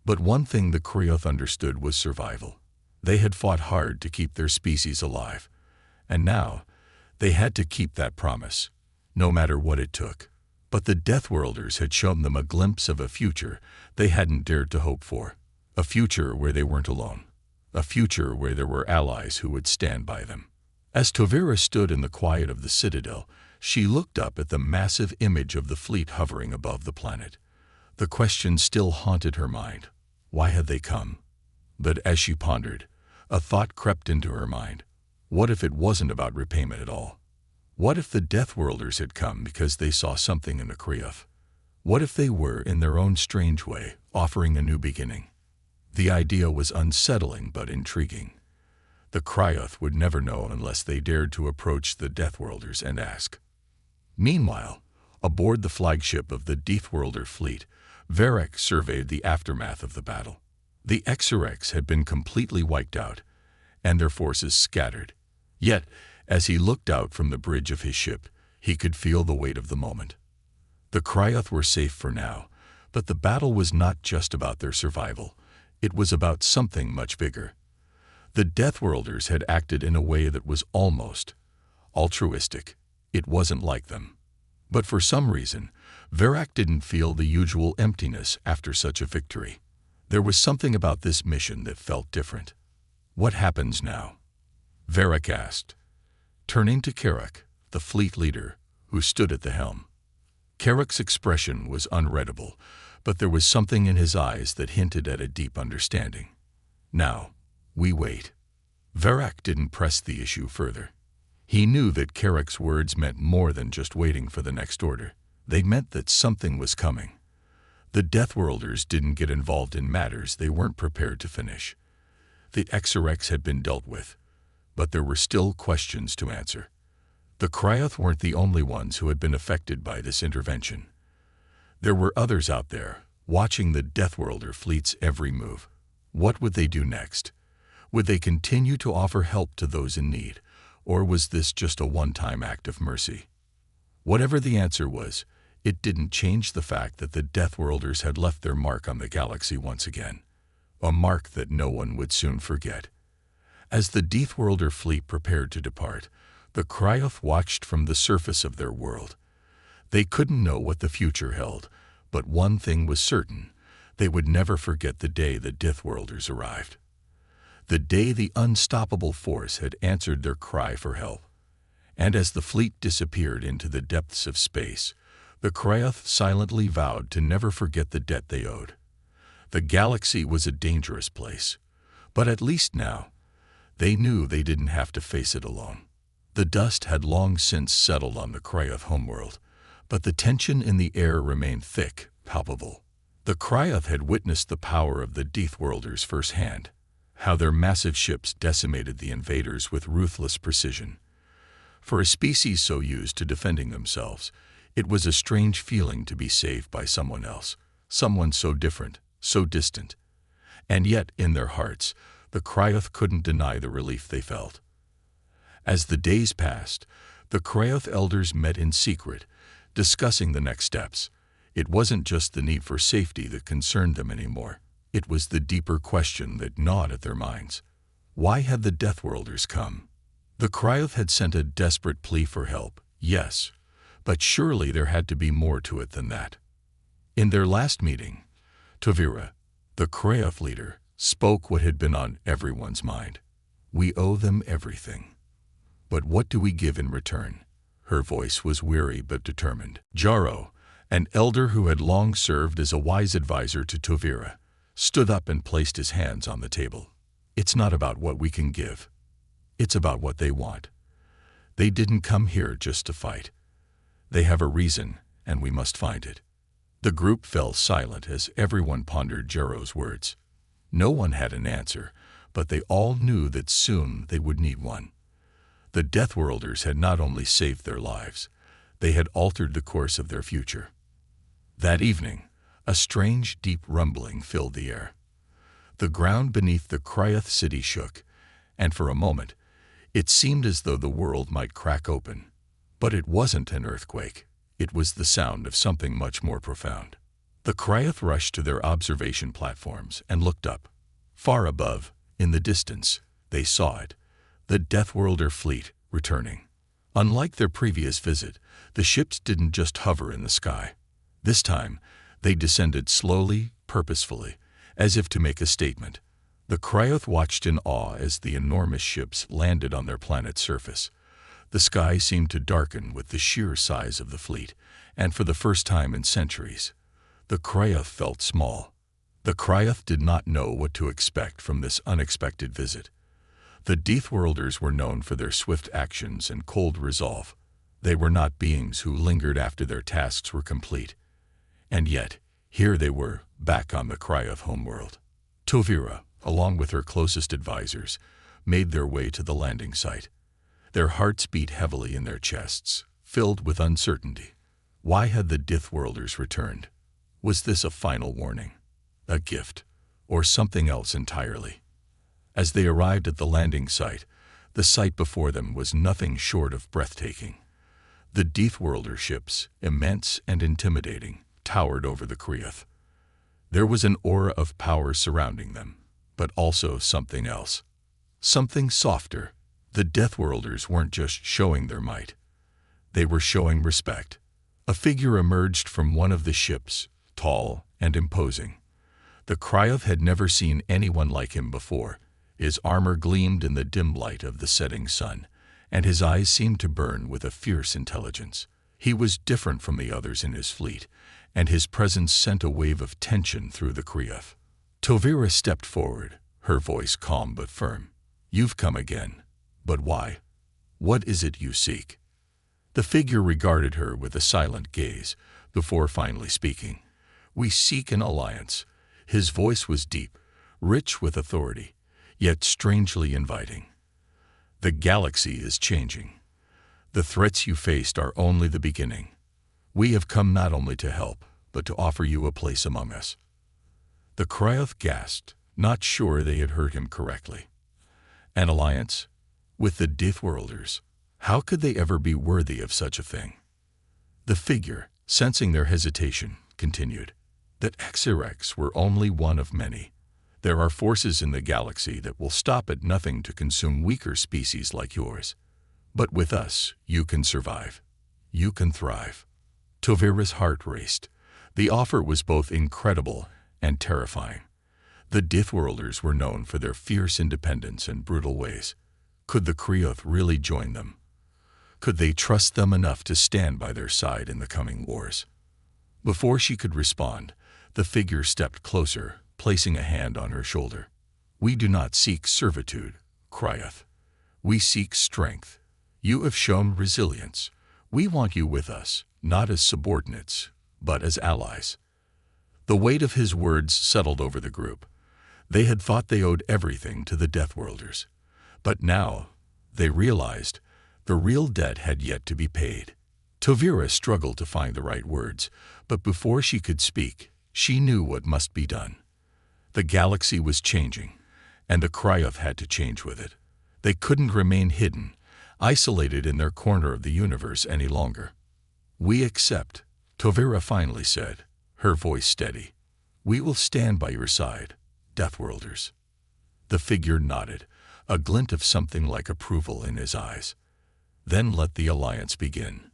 But one thing the Kraoth understood was survival. They had fought hard to keep their species alive, and now they had to keep that promise, no matter what it took. But the Deathworlders had shown them a glimpse of a future they hadn't dared to hope for. A future where they weren't alone. A future where there were allies who would stand by them. As Tovira stood in the quiet of the citadel, she looked up at the massive image of the fleet hovering above the planet. The question still haunted her mind. Why had they come? But as she pondered, a thought crept into her mind. What if it wasn't about repayment at all? What if the Deathworlders had come because they saw something in the Kraoth? What if they were, in their own strange way, offering a new beginning? The idea was unsettling but intriguing. The Kraoth would never know unless they dared to approach the Deathworlders and ask. Meanwhile, aboard the flagship of the Deathworlder fleet, Varric surveyed the aftermath of the battle. The HFY had been completely wiped out, and their forces scattered. Yet, as he looked out from the bridge of his ship, he could feel the weight of the moment. The Kraoth were safe for now, but the battle was not just about their survival. It was about something much bigger. The Deathworlders had acted in a way that was almost altruistic. It wasn't like them. But for some reason, Varric didn't feel the usual emptiness after such a victory. There was something about this mission that felt different. "What happens now?" Varric asked, turning to Carrick, the fleet leader, who stood at the helm. Carrick's expression was unreadable, but there was something in his eyes that hinted at a deep understanding. "Now, we wait." Varric didn't press the issue further. He knew that Carrick's words meant more than just waiting for the next order. They meant that something was coming. The Deathworlders didn't get involved in matters they weren't prepared to finish. The HFY had been dealt with, but there were still questions to answer. The Kraoth weren't the only ones who had been affected by this intervention. There were others out there, watching the Deathworlder fleet's every move. What would they do next? Would they continue to offer help to those in need, or was this just a one-time act of mercy? Whatever the answer was, it didn't change the fact that the Deathworlders had left their mark on the galaxy once again, a mark that no one would soon forget. As the Deathworlder fleet prepared to depart, the Cryoth watched from the surface of their world. They couldn't know what the future held, but one thing was certain: they would never forget the day the Deathworlders arrived. The day the unstoppable force had answered their cry for help. And as the fleet disappeared into the depths of space, the Cryoth silently vowed to never forget the debt they owed. The galaxy was a dangerous place, but at least now, they knew they didn't have to face it alone. The dust had long since settled on the Cryoth homeworld, but the tension in the air remained thick, palpable. The Cryoth had witnessed the power of the Deathworlders firsthand, how their massive ships decimated the invaders with ruthless precision. For a species so used to defending themselves, it was a strange feeling to be saved by someone else, someone so different, so distant. And yet, in their hearts, the Cryoth couldn't deny the relief they felt. As the days passed, the Cryoth elders met in secret, discussing the next steps. It wasn't just the need for safety that concerned them anymore. It was the deeper question that gnawed at their minds. Why had the Deathworlders come? The Cryoth had sent a desperate plea for help, yes, but surely there had to be more to it than that. In their last meeting, Tovira, the Cryoth leader, spoke what had been on everyone's mind. We owe them everything. But what do we give in return? Her voice was weary but determined. Jaro, an elder who had long served as a wise advisor to Tovira, stood up and placed his hands on the table. It's not about what we can give. It's about what they want. They didn't come here just to fight. They have a reason, and we must find it. The group fell silent as everyone pondered Jaro's words. No one had an answer, but they all knew that soon they would need one. The Deathworlders had not only saved their lives, they had altered the course of their future. That evening, a strange, deep rumbling filled the air. The ground beneath the Cryoth city shook, and for a moment, it seemed as though the world might crack open. But it wasn't an earthquake. It was the sound of something much more profound. The Cryoth rushed to their observation platforms and looked up. Far above, in the distance, they saw it, the Deathworlder fleet returning. Unlike their previous visit, the ships didn't just hover in the sky. This time, they descended slowly, purposefully, as if to make a statement. The Cryoth watched in awe as the enormous ships landed on their planet's surface. The sky seemed to darken with the sheer size of the fleet, and for the first time in centuries, the Cryoth felt small. The Cryoth did not know what to expect from this unexpected visit. The Deathworlders were known for their swift actions and cold resolve. They were not beings who lingered after their tasks were complete. And yet, here they were, back on the Cryoth homeworld. Tovira, along with her closest advisors, made their way to the landing site. Their hearts beat heavily in their chests, filled with uncertainty. Why had the Deathworlders returned? Was this a final warning, a gift, or something else entirely? As they arrived at the landing site, the sight before them was nothing short of breathtaking. The Deathworlder ships, immense and intimidating, towered over the Cryoth. There was an aura of power surrounding them, but also something else. Something softer. The Deathworlders weren't just showing their might. They were showing respect. A figure emerged from one of the ships, tall and imposing. The Cryoth had never seen anyone like him before. His armor gleamed in the dim light of the setting sun, and his eyes seemed to burn with a fierce intelligence. He was different from the others in his fleet, and his presence sent a wave of tension through the Cryoth. Tovira stepped forward, her voice calm but firm. "You've come again. But why? What is it you seek?" The figure regarded her with a silent gaze, before finally speaking. "We seek an alliance." His voice was deep, rich with authority, yet strangely inviting. "The galaxy is changing. The threats you faced are only the beginning. We have come not only to help, but to offer you a place among us." The Cryoth gasped, not sure they had heard him correctly. An alliance? With the Deathworlders? How could they ever be worthy of such a thing? The figure, sensing their hesitation, continued. That HFY were only one of many. There are forces in the galaxy that will stop at nothing to consume weaker species like yours. But with us, you can survive. You can thrive. Tovira's heart raced. The offer was both incredible and terrifying. The Dithworlders were known for their fierce independence and brutal ways. Could the Krioth really join them? Could they trust them enough to stand by their side in the coming wars? Before she could respond, the figure stepped closer, placing a hand on her shoulder. We do not seek servitude, Krioth. We seek strength. You have shown resilience. We want you with us, not as subordinates, but as allies. The weight of his words settled over the group. They had thought they owed everything to the Dithworlders. But now, they realized, the real debt had yet to be paid. Tovira struggled to find the right words, but before she could speak, she knew what must be done. The galaxy was changing, and the Krioth had to change with it. They couldn't remain hidden, isolated in their corner of the universe any longer. We accept, Tovira finally said, her voice steady. We will stand by your side, Dithworlders. The figure nodded, a glint of something like approval in his eyes. Then let the alliance begin.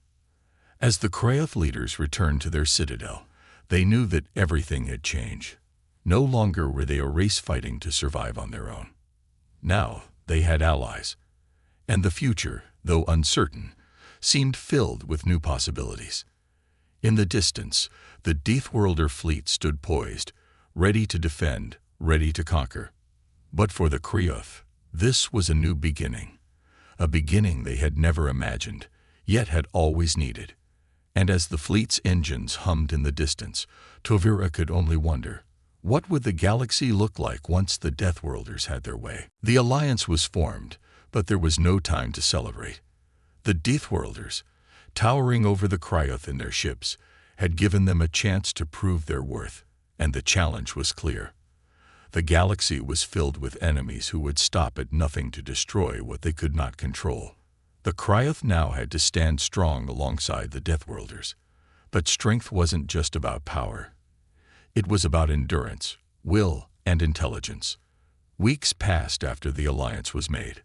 As the Krioth leaders returned to their citadel, they knew that everything had changed. No longer were they a race fighting to survive on their own. Now they had allies. And the future, though uncertain, seemed filled with new possibilities. In the distance, the Dithworlder fleet stood poised, ready to defend, ready to conquer. But for the Krioth, this was a new beginning. A beginning they had never imagined, yet had always needed. And as the fleet's engines hummed in the distance, Tovira could only wonder, what would the galaxy look like once the Dithworlders had their way? The alliance was formed, but there was no time to celebrate. The Dithworlders, towering over the Krioth in their ships, had given them a chance to prove their worth, and the challenge was clear. The galaxy was filled with enemies who would stop at nothing to destroy what they could not control. The Krioth now had to stand strong alongside the Dithworlders. But strength wasn't just about power. It was about endurance, will, and intelligence. Weeks passed after the alliance was made.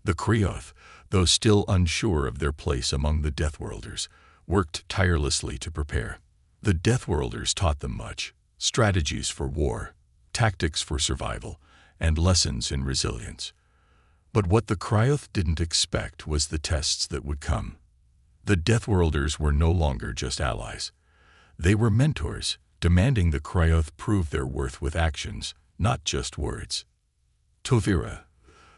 The Krioth, though still unsure of their place among the Dithworlders, worked tirelessly to prepare. The Dithworlders taught them much: strategies for war, tactics for survival, and lessons in resilience. But what the Krioth didn't expect was the tests that would come. The Dithworlders were no longer just allies. They were mentors, demanding the Krioth prove their worth with actions, not just words. Tovira,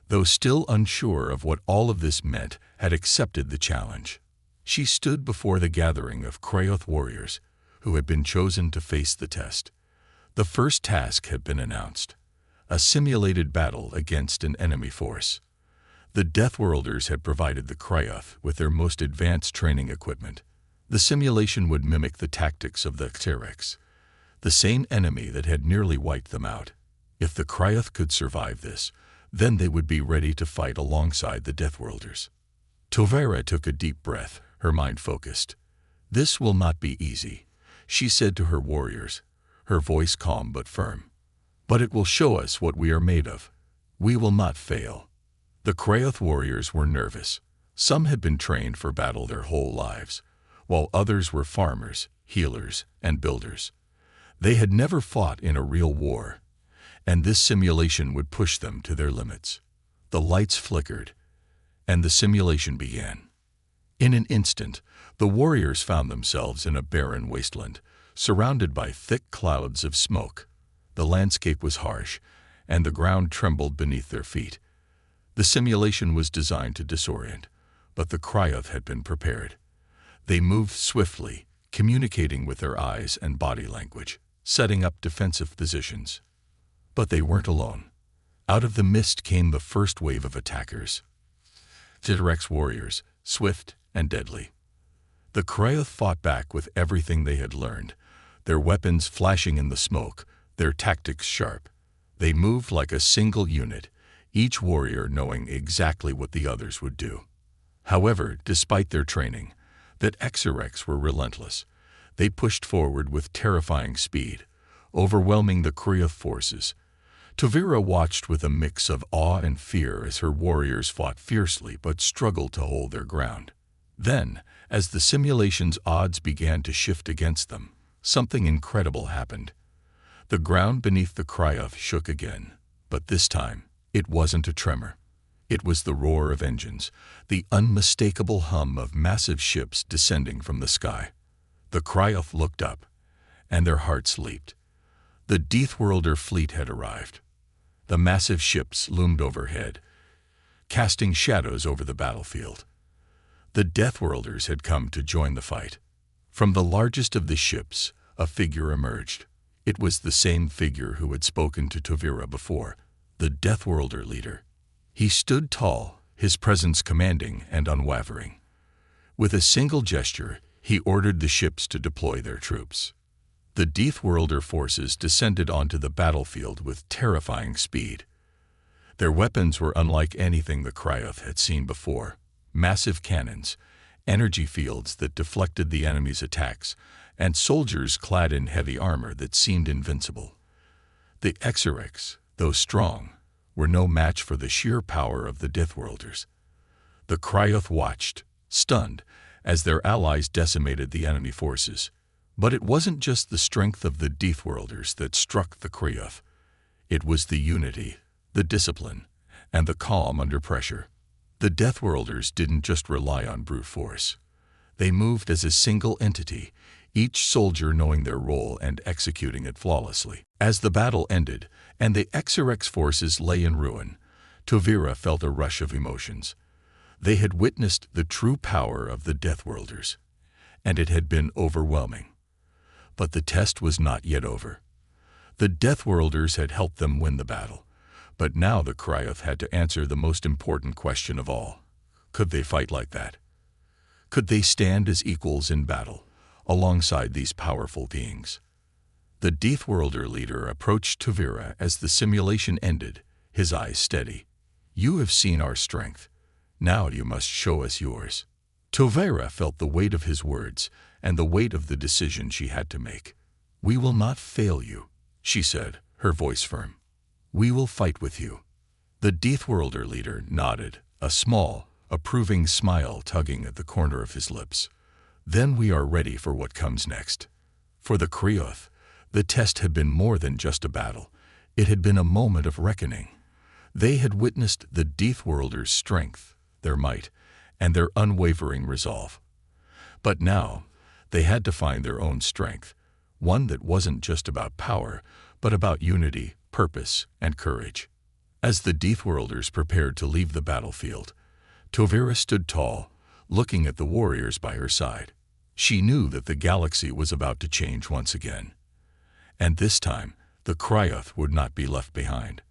though still unsure of what all of this meant, had accepted the challenge. She stood before the gathering of Krioth warriors who had been chosen to face the test. The first task had been announced: a simulated battle against an enemy force. The Dithworlders had provided the Krioth with their most advanced training equipment. The simulation would mimic the tactics of the HFY, the same enemy that had nearly wiped them out. If the Krioth could survive this, then they would be ready to fight alongside the Dithworlders. Tovira took a deep breath, her mind focused. This will not be easy, she said to her warriors, her voice calm but firm. But it will show us what we are made of. We will not fail. The Krioth warriors were nervous. Some had been trained for battle their whole lives, while others were farmers, healers, and builders. They had never fought in a real war, and this simulation would push them to their limits. The lights flickered, and the simulation began. In an instant, the warriors found themselves in a barren wasteland, surrounded by thick clouds of smoke. The landscape was harsh, and the ground trembled beneath their feet. The simulation was designed to disorient, but the Krioth had been prepared. They moved swiftly, communicating with their eyes and body language, setting up defensive positions. But they weren't alone. Out of the mist came the first wave of attackers. HFY warriors, swift and deadly. The Krioth fought back with everything they had learned, their weapons flashing in the smoke, their tactics sharp. They moved like a single unit, each warrior knowing exactly what the others would do. However, despite their training, the HFY were relentless. They pushed forward with terrifying speed, overwhelming the Krioth forces. Tavira watched with a mix of awe and fear as her warriors fought fiercely but struggled to hold their ground. Then, as the simulation's odds began to shift against them, something incredible happened. The ground beneath the Krioth shook again, but this time, it wasn't a tremor. It was the roar of engines, the unmistakable hum of massive ships descending from the sky. The Krioth looked up, and their hearts leaped. The Deathworlder fleet had arrived. The massive ships loomed overhead, casting shadows over the battlefield. The Deathworlders had come to join the fight. From the largest of the ships, a figure emerged. It was the same figure who had spoken to Tavira before, the Deathworlder leader. He stood tall, his presence commanding and unwavering. With a single gesture, he ordered the ships to deploy their troops. The Deathworlder forces descended onto the battlefield with terrifying speed. Their weapons were unlike anything the Krioth had seen before. Massive cannons, energy fields that deflected the enemy's attacks, and soldiers clad in heavy armor that seemed invincible. The Exarchs, though strong, were no match for the sheer power of the Deathworlders. The Krioth watched, stunned, as their allies decimated the enemy forces. But it wasn't just the strength of the Deathworlders that struck the Krioth. It was the unity, the discipline, and the calm under pressure. The Deathworlders didn't just rely on brute force. They moved as a single entity, each soldier knowing their role and executing it flawlessly. As the battle ended, and the Exarch's forces lay in ruin, Tavira felt a rush of emotions. They had witnessed the true power of the Deathworlders, and it had been overwhelming. But the test was not yet over. The Deathworlders had helped them win the battle, but now the Krioth had to answer the most important question of all. Could they fight like that? Could they stand as equals in battle, alongside these powerful beings? The Deathworlder leader approached Tavira as the simulation ended, his eyes steady. "You have seen our strength. Now you must show us yours." Tavira felt the weight of his words and the weight of the decision she had to make. "We will not fail you," she said, her voice firm. "We will fight with you." The Deathworlder leader nodded, a small, approving smile tugging at the corner of his lips. "Then we are ready for what comes next." For the Krioth, the test had been more than just a battle. It had been a moment of reckoning. They had witnessed the Deathworlders' strength, their might, and their unwavering resolve. But now, they had to find their own strength, one that wasn't just about power, but about unity, purpose, and courage. As the Deathworlders prepared to leave the battlefield, Tavira stood tall, looking at the warriors by her side. She knew that the galaxy was about to change once again. And this time, the Krioth would not be left behind.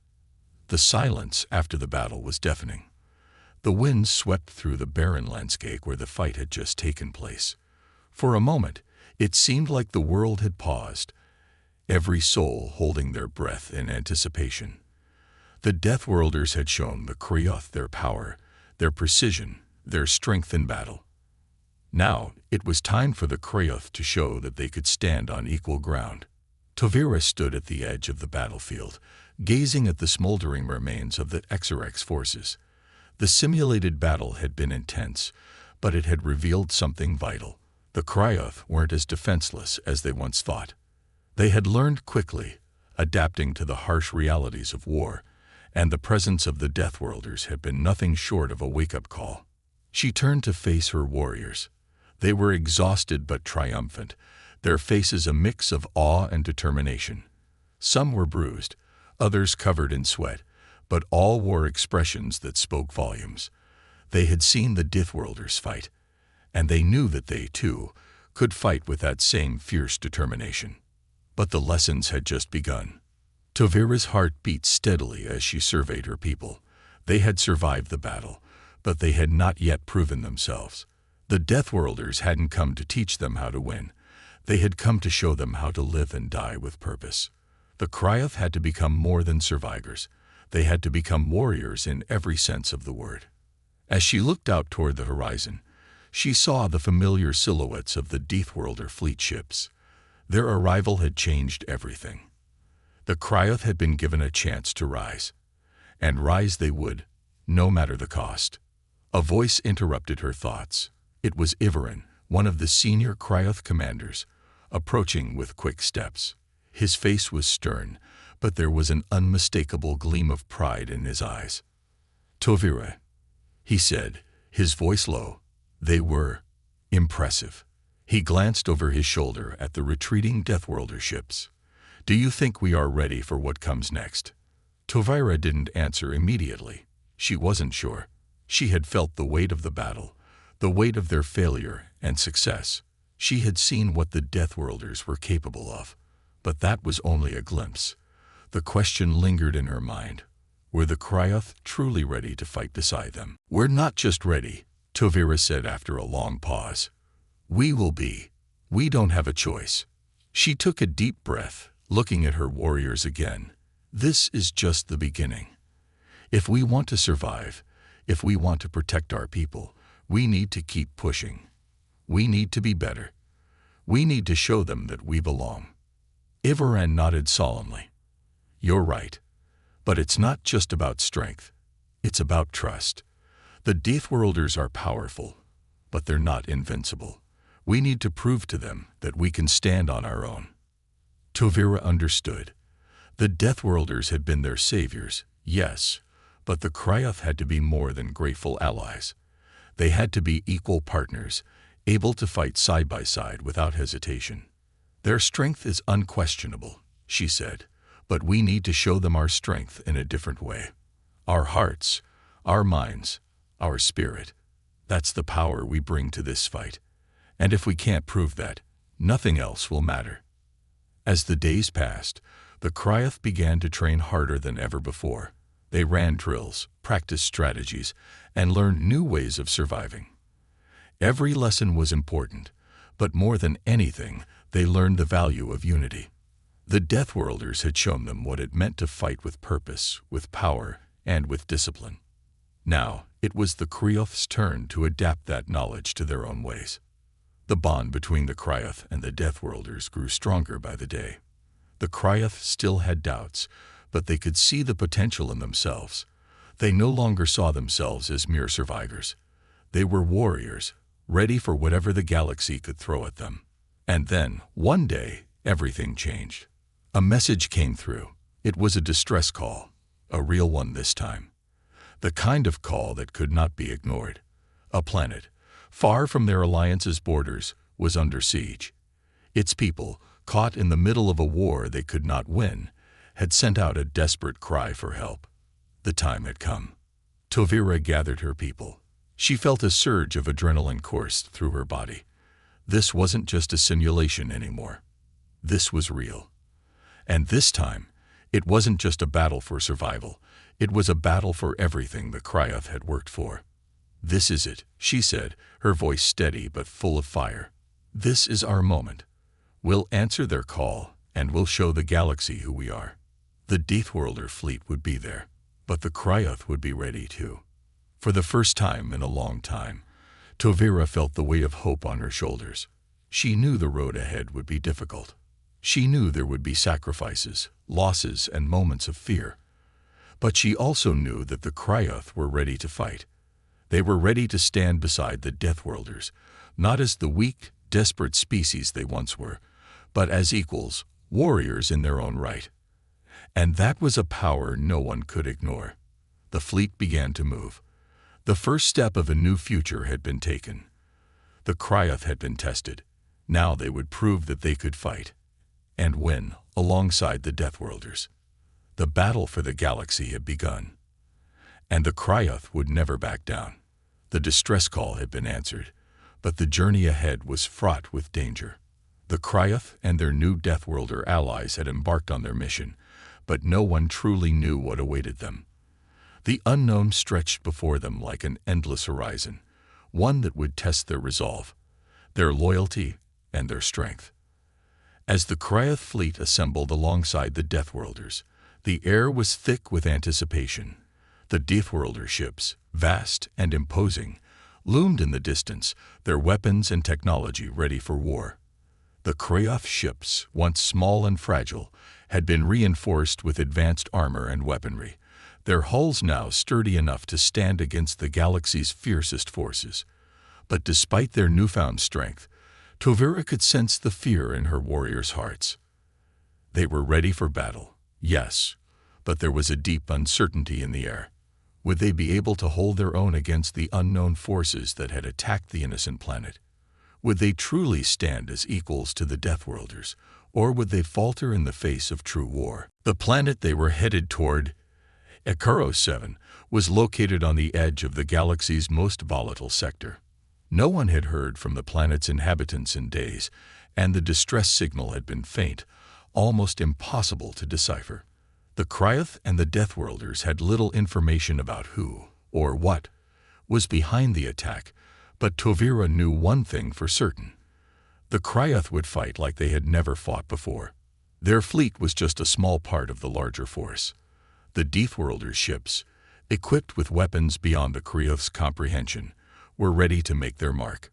The silence after the battle was deafening. The wind swept through the barren landscape where the fight had just taken place. For a moment, it seemed like the world had paused, every soul holding their breath in anticipation. The Deathworlders had shown the Krioth their power, their precision, their strength in battle. Now, it was time for the Krioth to show that they could stand on equal ground. Tavira stood at the edge of the battlefield, gazing at the smoldering remains of the Exarch's forces. The simulated battle had been intense, but it had revealed something vital. The Krioth weren't as defenseless as they once thought. They had learned quickly, adapting to the harsh realities of war, and the presence of the Deathworlders had been nothing short of a wake-up call. She turned to face her warriors. They were exhausted but triumphant, their faces a mix of awe and determination. Some were bruised, others covered in sweat, but all wore expressions that spoke volumes. They had seen the Deathworlders fight, and they knew that they, too, could fight with that same fierce determination. But the lessons had just begun. Tavira's heart beat steadily as she surveyed her people. They had survived the battle, but they had not yet proven themselves. The Deathworlders hadn't come to teach them how to win. They had come to show them how to live and die with purpose. The Krioth had to become more than survivors. They had to become warriors in every sense of the word. As she looked out toward the horizon, she saw the familiar silhouettes of the Deathworlder fleet ships. Their arrival had changed everything. The Cryoth had been given a chance to rise. And rise they would, no matter the cost. A voice interrupted her thoughts. It was Ivarin, one of the senior Cryoth commanders, approaching with quick steps. His face was stern, but there was an unmistakable gleam of pride in his eyes. "Tovira," he said, his voice low. They were impressive. He glanced over his shoulder at the retreating Deathworlder ships. "Do you think we are ready for what comes next?" Tovira didn't answer immediately. She wasn't sure. She had felt the weight of the battle, the weight of their failure and success. She had seen what the Deathworlders were capable of. But that was only a glimpse. The question lingered in her mind. Were the Cryoth truly ready to fight beside them? "We're not just ready," Tovira said after a long pause. "We will be. We don't have a choice." She took a deep breath, looking at her warriors again. This is just the beginning. If we want to survive, if we want to protect our people, we need to keep pushing. We need to be better. We need to show them that we belong. Ivarin nodded solemnly. "You're right. But it's not just about strength. It's about trust. The Deathworlders are powerful, but they're not invincible. We need to prove to them that we can stand on our own." Tovira understood. The Deathworlders had been their saviors, yes, but the Cryoth had to be more than grateful allies. They had to be equal partners, able to fight side by side without hesitation. "Their strength is unquestionable," she said, "but we need to show them our strength in a different way. Our hearts, our minds, our spirit. That's the power we bring to this fight. And if we can't prove that, nothing else will matter." As the days passed, the Cryoth began to train harder than ever before. They ran drills, practiced strategies, and learned new ways of surviving. Every lesson was important, but more than anything, they learned the value of unity. The Deathworlders had shown them what it meant to fight with purpose, with power, and with discipline. Now, it was the Cryoth's turn to adapt that knowledge to their own ways. The bond between the Cryoth and the Deathworlders grew stronger by the day. The Cryoth still had doubts, but they could see the potential in themselves. They no longer saw themselves as mere survivors. They were warriors, ready for whatever the galaxy could throw at them. And then, one day, everything changed. A message came through. It was a distress call, a real one this time. The kind of call that could not be ignored. A planet, far from their alliance's borders, was under siege. Its people, caught in the middle of a war they could not win, had sent out a desperate cry for help. The time had come. Tovira gathered her people. She felt a surge of adrenaline course through her body. This wasn't just a simulation anymore. This was real. And this time, it wasn't just a battle for survival. It was a battle for everything the Cryoth had worked for. "This is it," she said, her voice steady but full of fire. "This is our moment. We'll answer their call, and we'll show the galaxy who we are." The Deathworlder fleet would be there, but the Cryoth would be ready too. For the first time in a long time, Tovira felt the weight of hope on her shoulders. She knew the road ahead would be difficult. She knew there would be sacrifices, losses, and moments of fear. But she also knew that the Cryoth were ready to fight. They were ready to stand beside the Deathworlders, not as the weak, desperate species they once were, but as equals, warriors in their own right. And that was a power no one could ignore. The fleet began to move. The first step of a new future had been taken. The Cryoth had been tested. Now they would prove that they could fight and win alongside the Deathworlders. The battle for the galaxy had begun. And the Cryoth would never back down. The distress call had been answered, but the journey ahead was fraught with danger. The Cryoth and their new Deathworlder allies had embarked on their mission, but no one truly knew what awaited them. The unknown stretched before them like an endless horizon, one that would test their resolve, their loyalty, and their strength. As the Cryoth fleet assembled alongside the Deathworlders, the air was thick with anticipation. The Deathworlder ships, vast and imposing, loomed in the distance, their weapons and technology ready for war. The Krayoth ships, once small and fragile, had been reinforced with advanced armor and weaponry, their hulls now sturdy enough to stand against the galaxy's fiercest forces. But despite their newfound strength, Tovira could sense the fear in her warriors' hearts. They were ready for battle, yes, but there was a deep uncertainty in the air. Would they be able to hold their own against the unknown forces that had attacked the innocent planet? Would they truly stand as equals to the Deathworlders, or would they falter in the face of true war? The planet they were headed toward, HFY 7, was located on the edge of the galaxy's most volatile sector. No one had heard from the planet's inhabitants in days, and the distress signal had been faint, almost impossible to decipher. The Krayoth and the Deathworlders had little information about who, or what, was behind the attack, but Tovira knew one thing for certain. The Krayoth would fight like they had never fought before. Their fleet was just a small part of the larger force. The Deathworlders' ships, equipped with weapons beyond the Krayoth's comprehension, were ready to make their mark.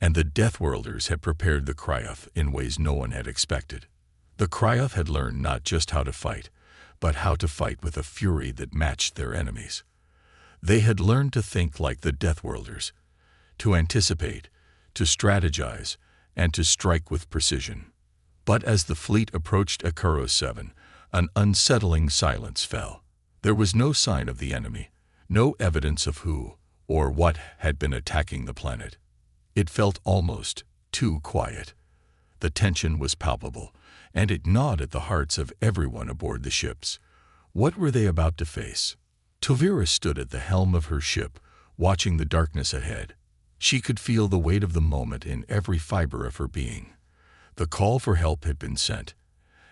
And the Deathworlders had prepared the Krayoth in ways no one had expected. The Krayoth had learned not just how to fight, but how to fight with a fury that matched their enemies. They had learned to think like the Deathworlders, to anticipate, to strategize, and to strike with precision. But as the fleet approached HFY 7, an unsettling silence fell. There was no sign of the enemy, no evidence of who or what had been attacking the planet. It felt almost too quiet. The tension was palpable, and it gnawed at the hearts of everyone aboard the ships. What were they about to face? Tovira stood at the helm of her ship, watching the darkness ahead. She could feel the weight of the moment in every fiber of her being. The call for help had been sent,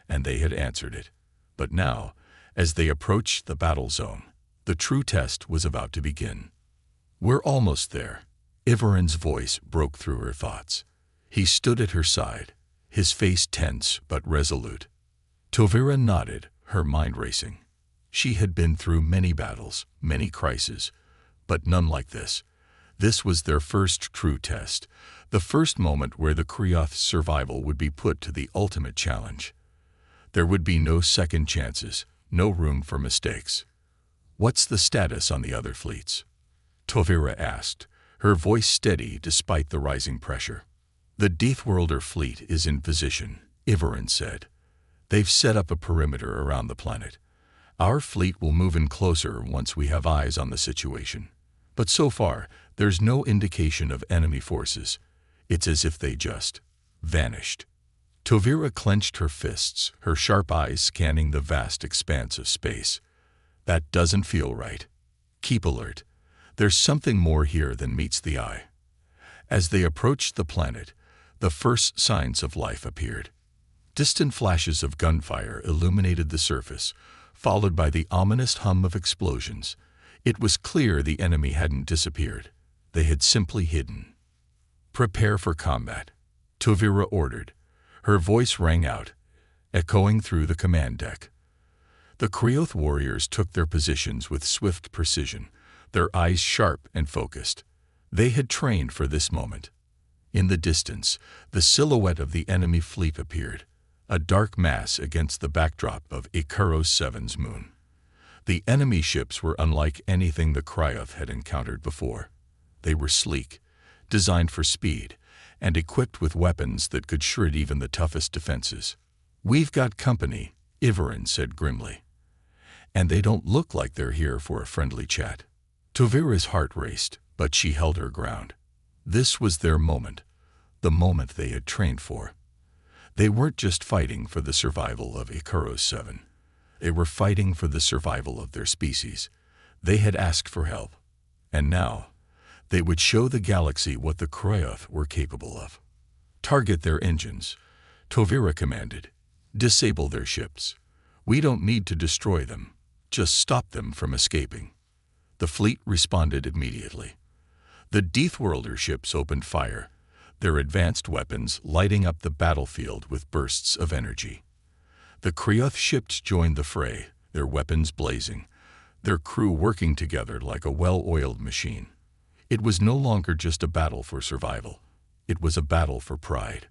and they had answered it. But now, as they approached the battle zone, the true test was about to begin. "We're almost there." Ivarin's voice broke through her thoughts. He stood at her side, his face tense but resolute. Tovira nodded, her mind racing. She had been through many battles, many crises, but none like this. This was their first true test, the first moment where the Krayoth's survival would be put to the ultimate challenge. There would be no second chances, no room for mistakes. "What's the status on the other fleets?" Tovira asked, her voice steady despite the rising pressure. "The Deathworlder fleet is in position," Ivarin said. "They've set up a perimeter around the planet. Our fleet will move in closer once we have eyes on the situation. But so far, there's no indication of enemy forces. It's as if they just vanished." Tovira clenched her fists, her sharp eyes scanning the vast expanse of space. "That doesn't feel right. Keep alert. There's something more here than meets the eye." As they approached the planet, the first signs of life appeared. Distant flashes of gunfire illuminated the surface, followed by the ominous hum of explosions. It was clear the enemy hadn't disappeared. They had simply hidden. "Prepare for combat," Tovira ordered. Her voice rang out, echoing through the command deck. The Krayoth warriors took their positions with swift precision, their eyes sharp and focused. They had trained for this moment. In the distance, the silhouette of the enemy fleet appeared, a dark mass against the backdrop of HFY 7's moon. The enemy ships were unlike anything the Krayoth had encountered before. They were sleek, designed for speed, and equipped with weapons that could shred even the toughest defenses. "We've got company," Ivarin said grimly. "And they don't look like they're here for a friendly chat." Tovira's heart raced, but she held her ground. This was their moment, the moment they had trained for. They weren't just fighting for the survival of HFY 7. They were fighting for the survival of their species. They had asked for help, and now they would show the galaxy what the Krayoth were capable of. "Target their engines," Tovira commanded. "Disable their ships. We don't need to destroy them, just stop them from escaping." The fleet responded immediately. The Deathworlder ships opened fire, their advanced weapons lighting up the battlefield with bursts of energy. The Krayoth ships joined the fray, their weapons blazing, their crew working together like a well-oiled machine. It was no longer just a battle for survival. It was a battle for pride.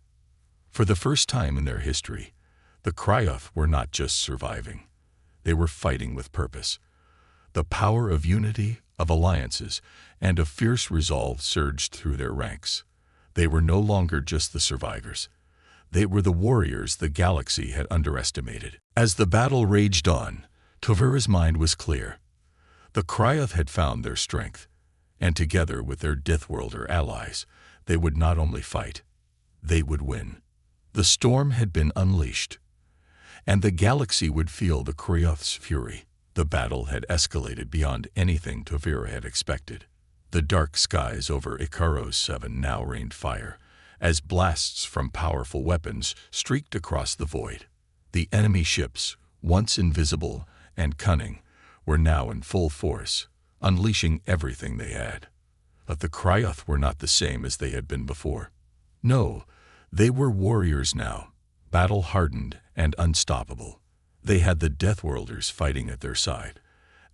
For the first time in their history, the Kryoth were not just surviving. They were fighting with purpose. The power of unity, of alliances, and of fierce resolve surged through their ranks. They were no longer just the survivors. They were the warriors the galaxy had underestimated. As the battle raged on, Tovira's mind was clear. The Kryoth had found their strength, and together with their Deathworlder allies, they would not only fight, they would win. The storm had been unleashed, and the galaxy would feel the Kryoth's fury. The battle had escalated beyond anything Tovira had expected. The dark skies over Ikaros 7 now rained fire, as blasts from powerful weapons streaked across the void. The enemy ships, once invisible and cunning, were now in full force, unleashing everything they had. But the Kryoth were not the same as they had been before. No, they were warriors now, battle-hardened and unstoppable. They had the Deathworlders fighting at their side,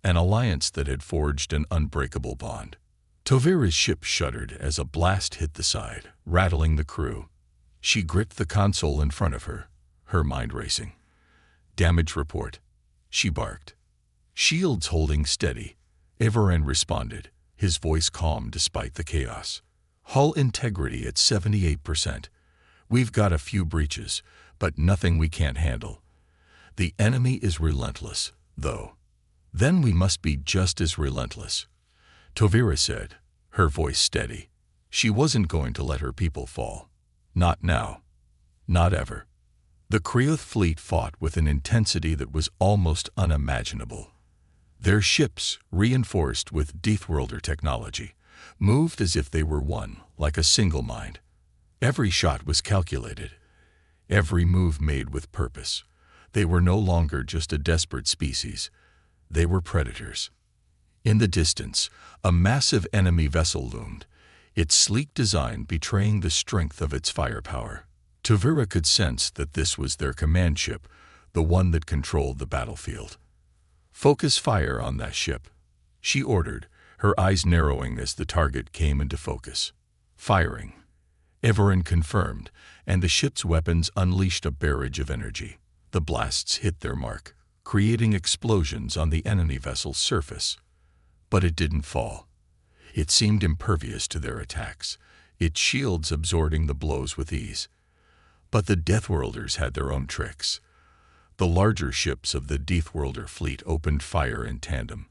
an alliance that had forged an unbreakable bond. Tovira's ship shuddered as a blast hit the side, rattling the crew. She gripped the console in front of her, her mind racing. "Damage report," she barked. "Shields holding steady," Everin responded, his voice calm despite the chaos. "Hull integrity at 78%. We've got a few breaches, but nothing we can't handle. The enemy is relentless, though. Then we must be just as relentless," Tovira said, her voice steady. She wasn't going to let her people fall. Not now. Not ever. The Kryoth fleet fought with an intensity that was almost unimaginable. Their ships, reinforced with Deathworlder technology, moved as if they were one, like a single mind. Every shot was calculated, every move made with purpose. They were no longer just a desperate species. They were predators. In the distance, a massive enemy vessel loomed, its sleek design betraying the strength of its firepower. Tovira could sense that this was their command ship, the one that controlled the battlefield. "Focus fire on that ship," she ordered, her eyes narrowing as the target came into focus. Firing. Everin confirmed, and the ship's weapons unleashed a barrage of energy. The blasts hit their mark, creating explosions on the enemy vessel's surface. But it didn't fall. It seemed impervious to their attacks, its shields absorbing the blows with ease. But the Deathworlders had their own tricks. The larger ships of the Deathworlder fleet opened fire in tandem,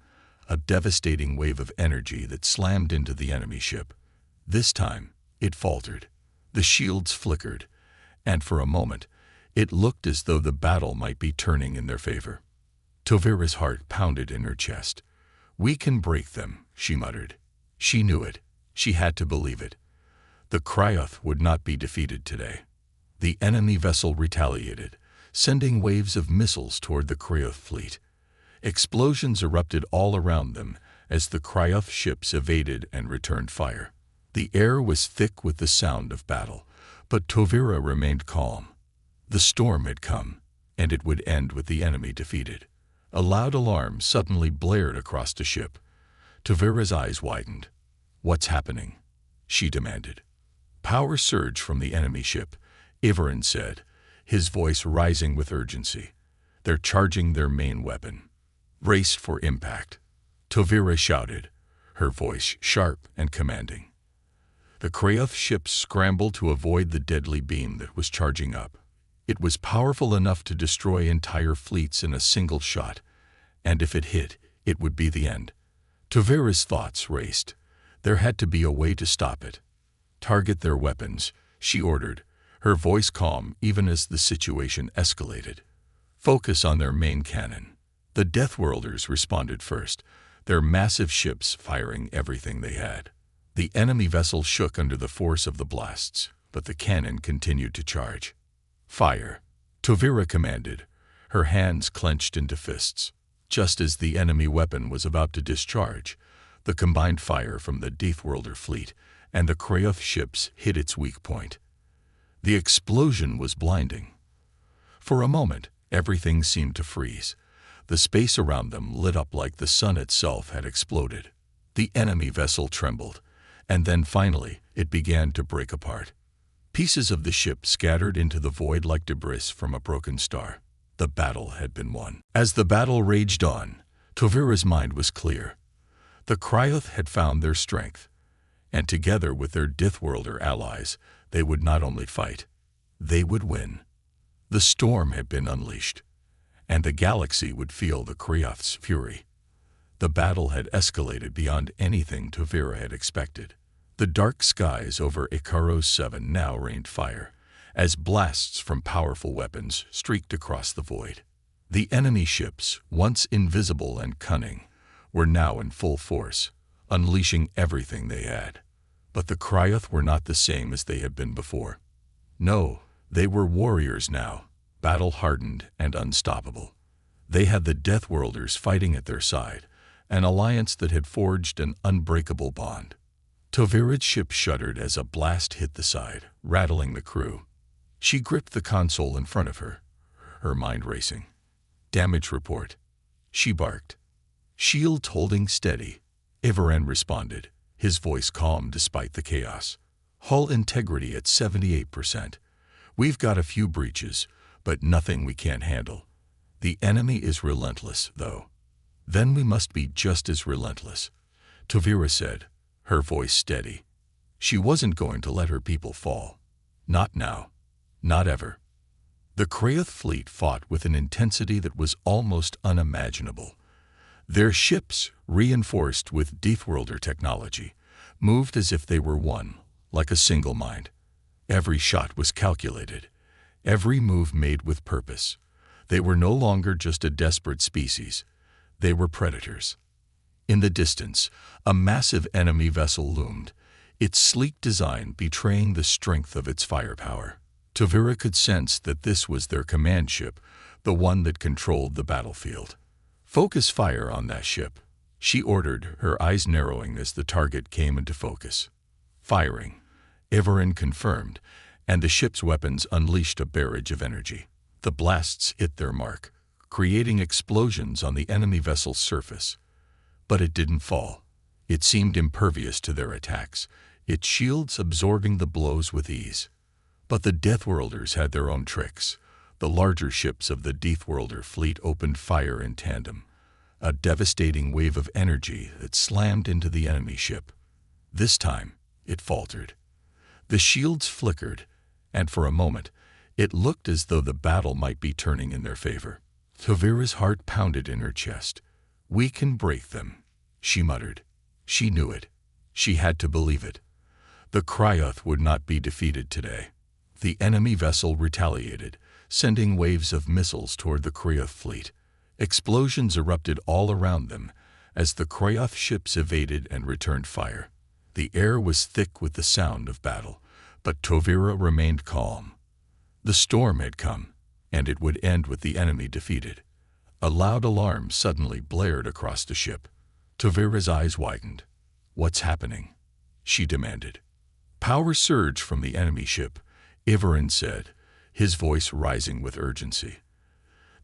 a devastating wave of energy that slammed into the enemy ship. This time, it faltered. The shields flickered, and for a moment, it looked as though the battle might be turning in their favor. Tovira's heart pounded in her chest. "We can break them," she muttered. She knew it. She had to believe it. The Kryoth would not be defeated today. The enemy vessel retaliated, sending waves of missiles toward the Kryoth fleet. Explosions erupted all around them as the Kryoth ships evaded and returned fire. The air was thick with the sound of battle, but Tovira remained calm. The storm had come, and it would end with the enemy defeated. A loud alarm suddenly blared across the ship. Tovira's eyes widened. "What's happening?" she demanded. "Power surge from the enemy ship," Everin said, his voice rising with urgency. "They're charging their main weapon. Brace for impact," Tovira shouted, her voice sharp and commanding. The Kryoth ships scrambled to avoid the deadly beam that was charging up. It was powerful enough to destroy entire fleets in a single shot, and if it hit, it would be the end. Tovira's thoughts raced. There had to be a way to stop it. "Target their weapons," she ordered, her voice calm even as the situation escalated. "Focus on their main cannon." The Deathworlders responded first, their massive ships firing everything they had. The enemy vessel shook under the force of the blasts, but the cannon continued to charge. "Fire," Tovira commanded, her hands clenched into fists. Just as the enemy weapon was about to discharge, the combined fire from the Deathworlder fleet and the Kryoth ships hit its weak point. The explosion was blinding. For a moment, everything seemed to freeze. The space around them lit up like the sun itself had exploded. The enemy vessel trembled, And then finally, it began to break apart. Pieces of the ship scattered into the void like debris from a broken star. The battle had been won. As the battle raged on, Tovira's mind was clear. The Cryoth had found their strength, and together with their Dithworlder allies, they would not only fight, they would win. The storm had been unleashed, and the galaxy would feel the Cryoth's fury. The battle had escalated beyond anything Tovira had expected. The dark skies over Icaros 7 now rained fire, as blasts from powerful weapons streaked across the void. The enemy ships, once invisible and cunning, were now in full force, unleashing everything they had. But the Cryoth were not the same as they had been before. No, they were warriors now, battle-hardened and unstoppable. They had the Deathworlders fighting at their side, an alliance that had forged an unbreakable bond. Tovira's ship shuddered as a blast hit the side, rattling the crew. She gripped the console in front of her, her mind racing. "Damage report," she barked. "Shield holding steady," Ivaren responded, his voice calm despite the chaos. "Hull integrity at 78%. We've got a few breaches, but nothing we can't handle. The enemy is relentless, though." "Then we must be just as relentless," Tovira said, her voice steady. She wasn't going to let her people fall. Not now. Not ever. The Cryoth fleet fought with an intensity that was almost unimaginable. Their ships, reinforced with Dithworlder technology, moved as if they were one, like a single mind. Every shot was calculated, every move made with purpose. They were no longer just a desperate species. They were predators. In the distance, a massive enemy vessel loomed, its sleek design betraying the strength of its firepower. Tovira could sense that this was their command ship, the one that controlled the battlefield. "Focus fire on that ship," she ordered, her eyes narrowing as the target came into focus. Firing, Ivaren confirmed, and the ship's weapons unleashed a barrage of energy. The blasts hit their mark, creating explosions on the enemy vessel's surface. But it didn't fall. It seemed impervious to their attacks, its shields absorbing the blows with ease. But the Deathworlders had their own tricks. The larger ships of the Dithworlder fleet opened fire in tandem, a devastating wave of energy that slammed into the enemy ship. This time, it faltered. The shields flickered, and for a moment, it looked as though the battle might be turning in their favor. Tovira's heart pounded in her chest. "We can break them," she muttered. She knew it. She had to believe it. The Cryoth would not be defeated today. The enemy vessel retaliated, sending waves of missiles toward the Cryoth fleet. Explosions erupted all around them as the Cryoth ships evaded and returned fire. The air was thick with the sound of battle, but Tovira remained calm. The storm had come, and it would end with the enemy defeated. A loud alarm suddenly blared across the ship. Tovira's eyes widened. "What's happening?" she demanded. "Power surge from the enemy ship," Ivaren said, his voice rising with urgency.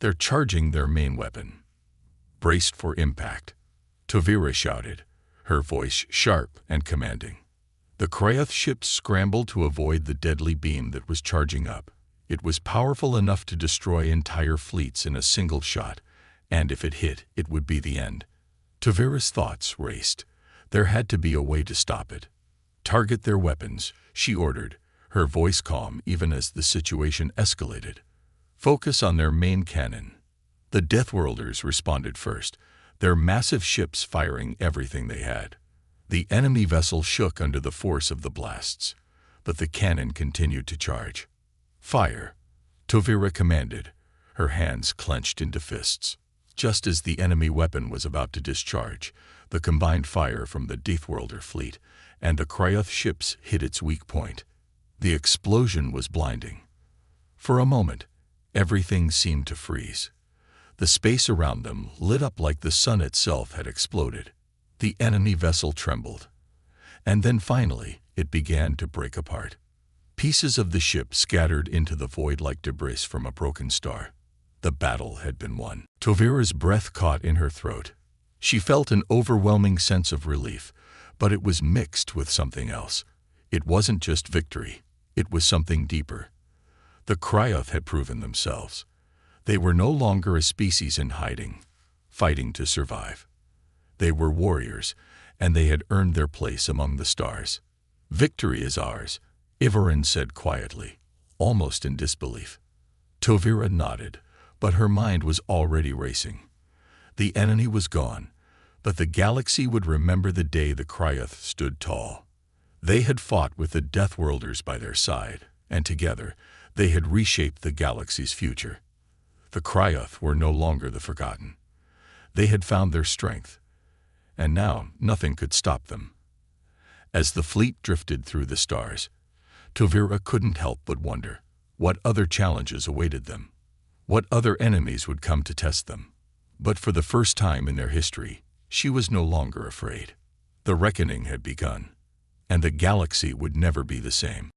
"They're charging their main weapon." "Braced for impact," Tovira shouted, her voice sharp and commanding. The Cryoth ships scrambled to avoid the deadly beam that was charging up. It was powerful enough to destroy entire fleets in a single shot, and if it hit, it would be the end. Tovira's thoughts raced. There had to be a way to stop it. "Target their weapons," she ordered, her voice calm even as the situation escalated. "Focus on their main cannon." The Deathworlders responded first, their massive ships firing everything they had. The enemy vessel shook under the force of the blasts, but the cannon continued to charge. "Fire," Tovira commanded, her hands clenched into fists. Just as the enemy weapon was about to discharge, the combined fire from the Dithworlder fleet and the Cryoth ships hit its weak point. The explosion was blinding. For a moment, everything seemed to freeze. The space around them lit up like the sun itself had exploded. The enemy vessel trembled. And then finally, it began to break apart. Pieces of the ship scattered into the void like debris from a broken star. The battle had been won. Tovira's breath caught in her throat. She felt an overwhelming sense of relief, But it was mixed with something else. It wasn't just victory. It was something deeper. The Cryoth had proven themselves. They were no longer a species in hiding, fighting to survive. They were warriors, and they had earned their place among the stars. "Victory is ours," Ivorin said quietly, almost in disbelief. Tovira nodded, but her mind was already racing. The enemy was gone, but the galaxy would remember the day the Cryoth stood tall. They had fought with the Deathworlders by their side, and together they had reshaped the galaxy's future. The Cryoth were no longer the forgotten. They had found their strength, and now nothing could stop them. As the fleet drifted through the stars, Tovira couldn't help but wonder what other challenges awaited them, what other enemies would come to test them. But for the first time in their history, she was no longer afraid. The reckoning had begun, and the galaxy would never be the same.